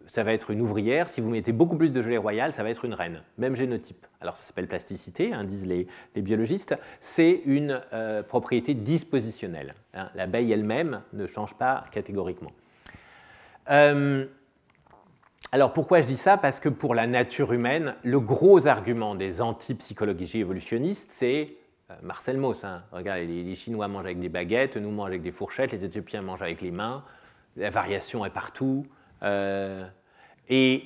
ça va être une ouvrière. Si vous mettez beaucoup plus de gelée royale, ça va être une reine. Même génotype. Alors ça s'appelle plasticité, disent les biologistes. C'est une propriété dispositionnelle. L'abeille elle-même ne change pas catégoriquement. Alors pourquoi je dis ça? Parce que pour la nature humaine, le gros argument des anti-psychologies évolutionnistes, c'est Marcel Mauss. Regarde, les Chinois mangent avec des baguettes, nous mangeons avec des fourchettes, les Éthiopiens mangent avec les mains, la variation est partout. Et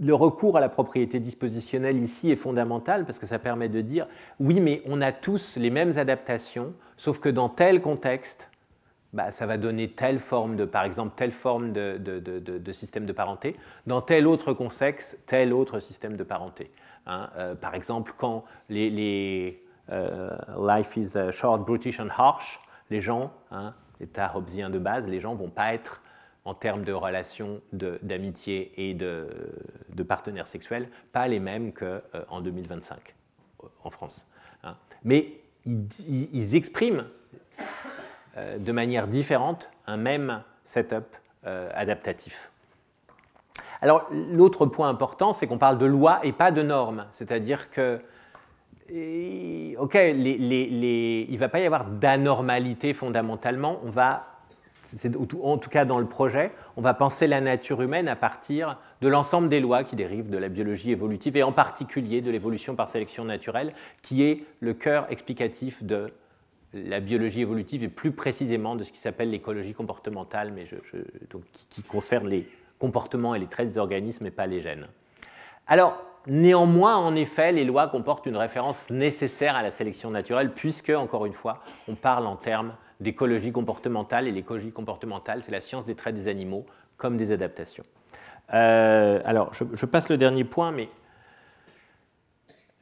le recours à la propriété dispositionnelle ici est fondamental parce que ça permet de dire oui, mais on a tous les mêmes adaptations, sauf que dans tel contexte, ça va donner telle forme par exemple, telle forme de système de parenté, dans tel autre contexte, tel autre système de parenté. Par exemple, quand life is short, brutish and harsh, les gens, l'état hobbesien de base, les gens ne vont pas être en termes de relations d'amitié et de partenaires sexuels, pas les mêmes qu'en 2025 en France. Mais ils expriment de manière différente un même setup adaptatif. Alors, l'autre point important, c'est qu'on parle de loi et pas de normes. C'est-à-dire que, OK, il ne va pas y avoir d'anormalité fondamentalement, en tout cas dans le projet, on va penser la nature humaine à partir de l'ensemble des lois qui dérivent de la biologie évolutive et en particulier de l'évolution par sélection naturelle, qui est le cœur explicatif de la biologie évolutive et plus précisément de ce qui s'appelle l'écologie comportementale, mais donc, qui concerne les comportements et les traits des organismes et pas les gènes. Alors, néanmoins, en effet, les lois comportent une référence nécessaire à la sélection naturelle puisque, encore une fois, on parle en termes d'écologie comportementale, et l'écologie comportementale, c'est la science des traits des animaux comme des adaptations. Alors, je passe le dernier point, mais...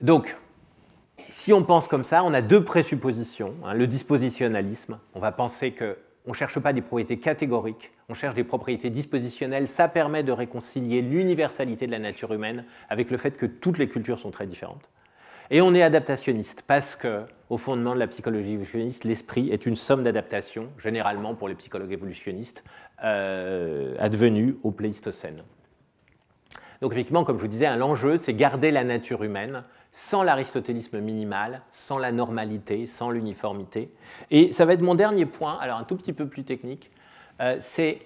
Donc, si on pense comme ça, on a deux présuppositions. Le dispositionnalisme, on va penser qu'on ne cherche pas des propriétés catégoriques, on cherche des propriétés dispositionnelles. Ça permet de réconcilier l'universalité de la nature humaine avec le fait que toutes les cultures sont très différentes. Et on est adaptationniste parce que, au fondement de la psychologie évolutionniste, l'esprit est une somme d'adaptations, généralement pour les psychologues évolutionnistes, advenues au Pléistocène. Donc effectivement, comme je vous disais, l'enjeu, c'est garder la nature humaine sans l'aristotélisme minimal, sans la normalité, sans l'uniformité. Et ça va être mon dernier point, alors un tout petit peu plus technique, c'est,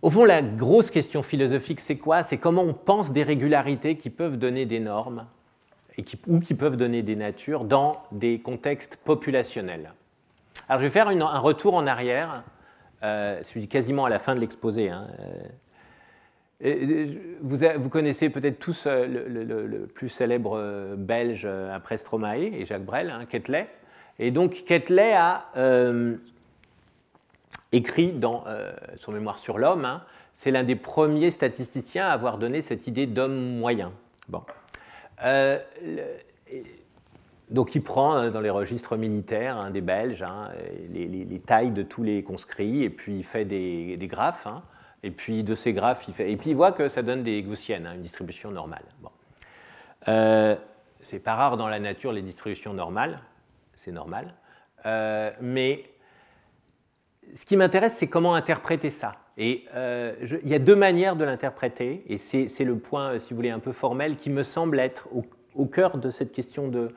au fond, la grosse question philosophique, c'est quoi? C'est comment on pense des régularités qui peuvent donner des normes ou qui peuvent donner des natures dans des contextes populationnels. Alors je vais faire un retour en arrière, celui quasiment à la fin de l'exposé. Vous connaissez peut-être tous le plus célèbre belge après Stromae et Jacques Brel, Quetelet. Et donc Quetelet a écrit dans son mémoire sur l'homme, c'est l'un des premiers statisticiens à avoir donné cette idée d'homme moyen. Bon. Donc il prend dans les registres militaires des Belges les tailles de tous les conscrits et puis il fait des graphes. Et puis de ces graphes, et puis il voit que ça donne des gaussiennes, une distribution normale. Bon. C'est pas rare dans la nature les distributions normales, c'est normal. Mais ce qui m'intéresse, c'est comment interpréter ça. Et il y a deux manières de l'interpréter, et c'est le point, si vous voulez, un peu formel, qui me semble être au cœur de cette question de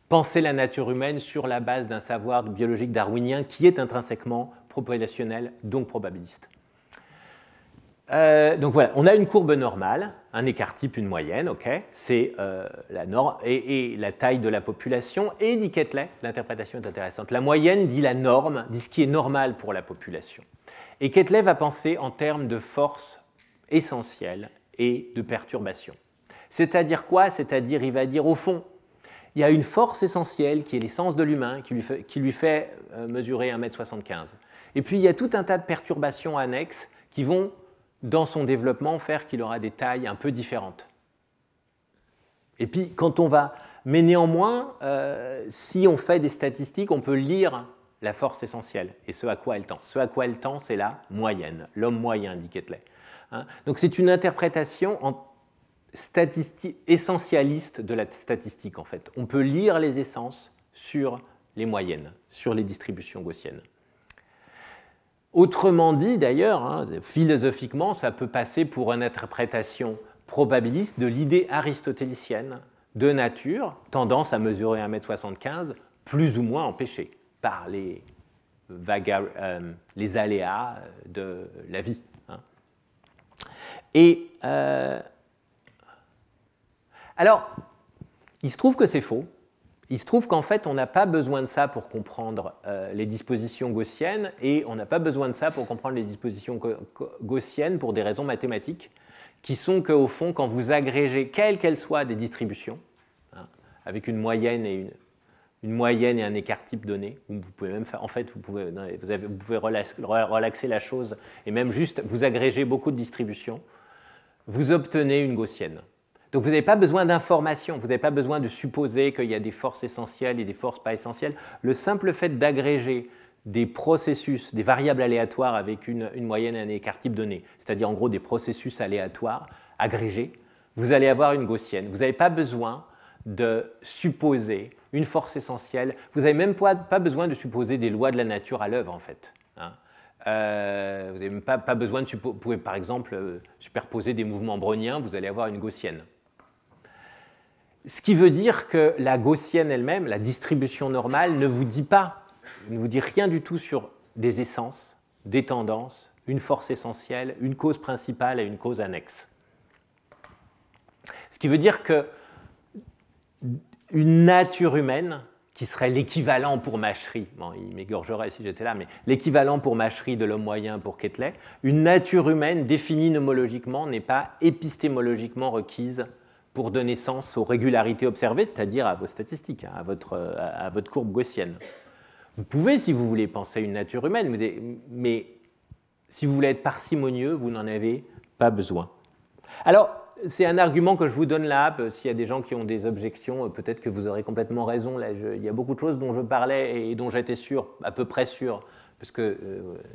penser la nature humaine sur la base d'un savoir biologique darwinien qui est intrinsèquement populationnel, donc probabiliste. Donc voilà, on a une courbe normale, un écart type, une moyenne, okay, c'est la norme et la taille de la population. Et dit Quetelet, l'interprétation est intéressante. La moyenne dit la norme, dit ce qui est normal pour la population. Et Quetelet va penser en termes de force essentielle et de perturbation. C'est-à-dire quoi? C'est-à-dire, il va dire, au fond, il y a une force essentielle qui est l'essence de l'humain, qui lui fait mesurer 1,75 m. Et puis, il y a tout un tas de perturbations annexes qui vont dans son développement, faire qu'il aura des tailles un peu différentes. Et puis, quand on va... Mais néanmoins, si on fait des statistiques, on peut lire la force essentielle et ce à quoi elle tend. Ce à quoi elle tend, c'est la moyenne, l'homme moyen, dit Quetelet. Donc c'est une interprétation essentialiste de la statistique, en fait. On peut lire les essences sur les moyennes, sur les distributions gaussiennes. Autrement dit, d'ailleurs, philosophiquement, ça peut passer pour une interprétation probabiliste de l'idée aristotélicienne de nature, tendance à mesurer 1,75 m, plus ou moins empêchée par les aléas de la vie. Et alors, il se trouve que c'est faux. Il se trouve qu'en fait, on n'a pas besoin de ça pour comprendre les dispositions gaussiennes, et on n'a pas besoin de ça pour comprendre les dispositions gaussiennes pour des raisons mathématiques, qui sont qu'au fond, quand vous agrégez, quelles qu'elles soient des distributions, avec une moyenne et un écart type donné, vous pouvez même faire, en fait, vous pouvez relaxer la chose, et même juste vous agrégez beaucoup de distributions, vous obtenez une gaussienne. Donc vous n'avez pas besoin d'informations, vous n'avez pas besoin de supposer qu'il y a des forces essentielles et des forces pas essentielles. Le simple fait d'agréger des processus, des variables aléatoires avec une moyenne et un écart type donné, c'est-à-dire en gros des processus aléatoires agrégés, vous allez avoir une gaussienne. Vous n'avez pas besoin de supposer une force essentielle, vous n'avez même pas besoin de supposer des lois de la nature à l'œuvre, en fait. Vous n'avez même pas besoin de vous pouvez par exemple superposer des mouvements browniens, vous allez avoir une gaussienne. Ce qui veut dire que la gaussienne elle-même, la distribution normale, ne vous dit rien du tout sur des essences, des tendances, une force essentielle, une cause principale et une cause annexe. Ce qui veut dire que une nature humaine, qui serait l'équivalent pour Machery, bon, il m'égorgerait si j'étais là, mais l'équivalent pour Machery de l'homme moyen pour Quetelet, une nature humaine définie nomologiquement n'est pas épistémologiquement requise pour donner sens aux régularités observées, c'est-à-dire à vos statistiques, à votre courbe gaussienne. Vous pouvez, si vous voulez, penser une nature humaine, mais si vous voulez être parcimonieux, vous n'en avez pas besoin. Alors, c'est un argument que je vous donne là. S'il y a des gens qui ont des objections, peut-être que vous aurez complètement raison. Là, il y a beaucoup de choses dont je parlais et dont j'étais sûr, à peu près sûr, parce que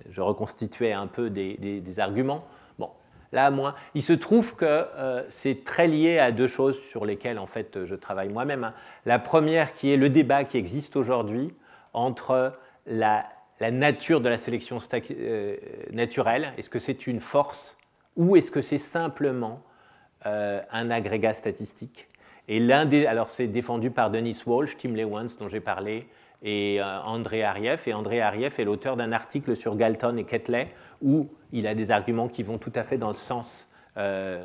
je reconstituais un peu des arguments. Bon, là moins. Il se trouve que c'est très lié à deux choses sur lesquelles en fait je travaille moi-même. La première qui est le débat qui existe aujourd'hui entre la nature de la sélection naturelle, est-ce que c'est une force ou est-ce que c'est simplement un agrégat statistique. Et alors c'est défendu par Dennis Walsh, Tim Lewans dont j'ai parlé, et André Arieff. Et André Arieff est l'auteur d'un article sur Galton et Ketley où il a des arguments qui vont tout à fait dans le sens, que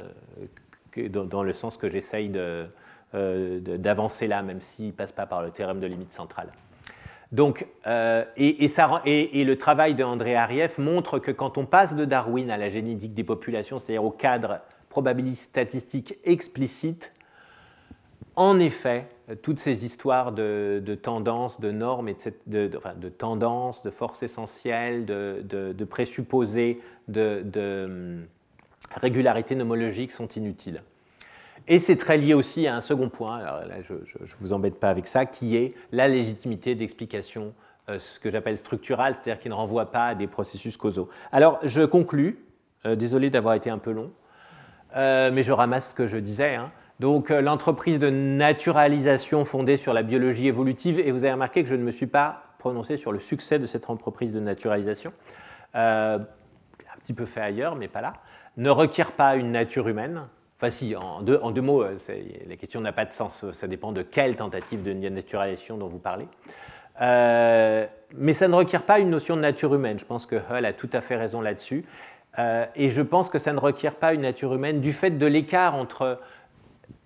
j'essaye d'avancer là, même s'il ne passe pas par le théorème de limite centrale. Donc, et le travail de André Arieff montre que quand on passe de Darwin à la génétique des populations, c'est-à-dire au cadre probabiliste statistique explicite, en effet, toutes ces histoires de tendances, de normes, de tendances, de forces essentielles, de présupposés, de régularité nomologique sont inutiles. Et c'est très lié aussi à un second point, alors là je ne vous embête pas avec ça, qui est la légitimité d'explication, ce que j'appelle structurale, c'est-à-dire qui ne renvoie pas à des processus causaux. Alors je conclus, désolé d'avoir été un peu long, mais je ramasse ce que je disais. Donc l'entreprise de naturalisation fondée sur la biologie évolutive, et vous avez remarqué que je ne me suis pas prononcé sur le succès de cette entreprise de naturalisation, un petit peu fait ailleurs, mais pas là, ne requiert pas une nature humaine. Enfin si, en deux mots, la question n'a pas de sens, ça dépend de quelle tentative de naturalisation dont vous parlez. Mais ça ne requiert pas une notion de nature humaine, je pense que Hull a tout à fait raison là-dessus, et je pense que ça ne requiert pas une nature humaine du fait de l'écart entre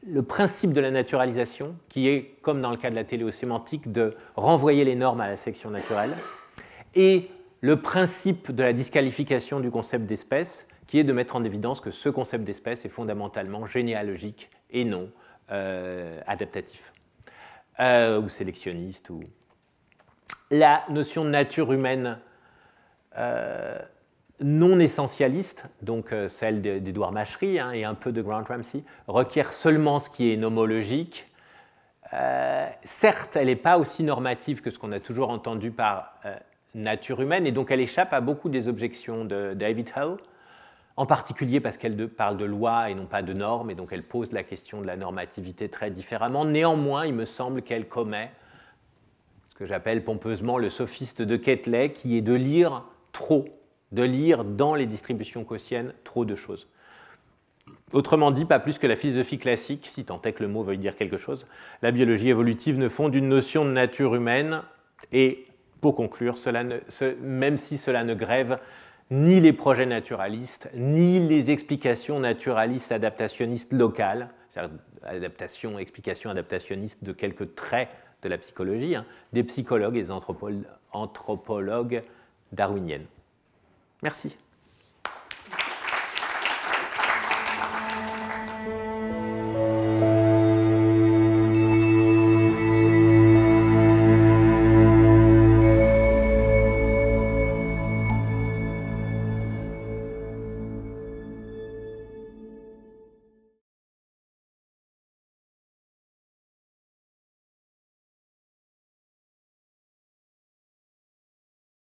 le principe de la naturalisation, qui est, comme dans le cas de la téléosémantique, de renvoyer les normes à la sélection naturelle, et le principe de la disqualification du concept d'espèce, qui est de mettre en évidence que ce concept d'espèce est fondamentalement généalogique et non adaptatif, ou sélectionniste. La notion de nature humaine non essentialiste, donc celle d'Edouard Machery et un peu de Grant Ramsey, requiert seulement ce qui est nomologique. Certes, elle n'est pas aussi normative que ce qu'on a toujours entendu par nature humaine, et donc elle échappe à beaucoup des objections de David Hull, en particulier parce qu'elle parle de loi et non pas de normes, et donc elle pose la question de la normativité très différemment. Néanmoins, il me semble qu'elle commet ce que j'appelle pompeusement le sophiste de Ketley, qui est de lire trop, de lire dans les distributions gaussiennes trop de choses. Autrement dit, pas plus que la philosophie classique, si tant est que le mot veuille dire quelque chose, la biologie évolutive ne fonde une notion de nature humaine, et pour conclure, même si cela ne grève ni les projets naturalistes, ni les explications naturalistes adaptationnistes locales, c'est-à-dire adaptation, explication adaptationniste de quelques traits de la psychologie, des psychologues et des anthropologues darwiniennes. Merci.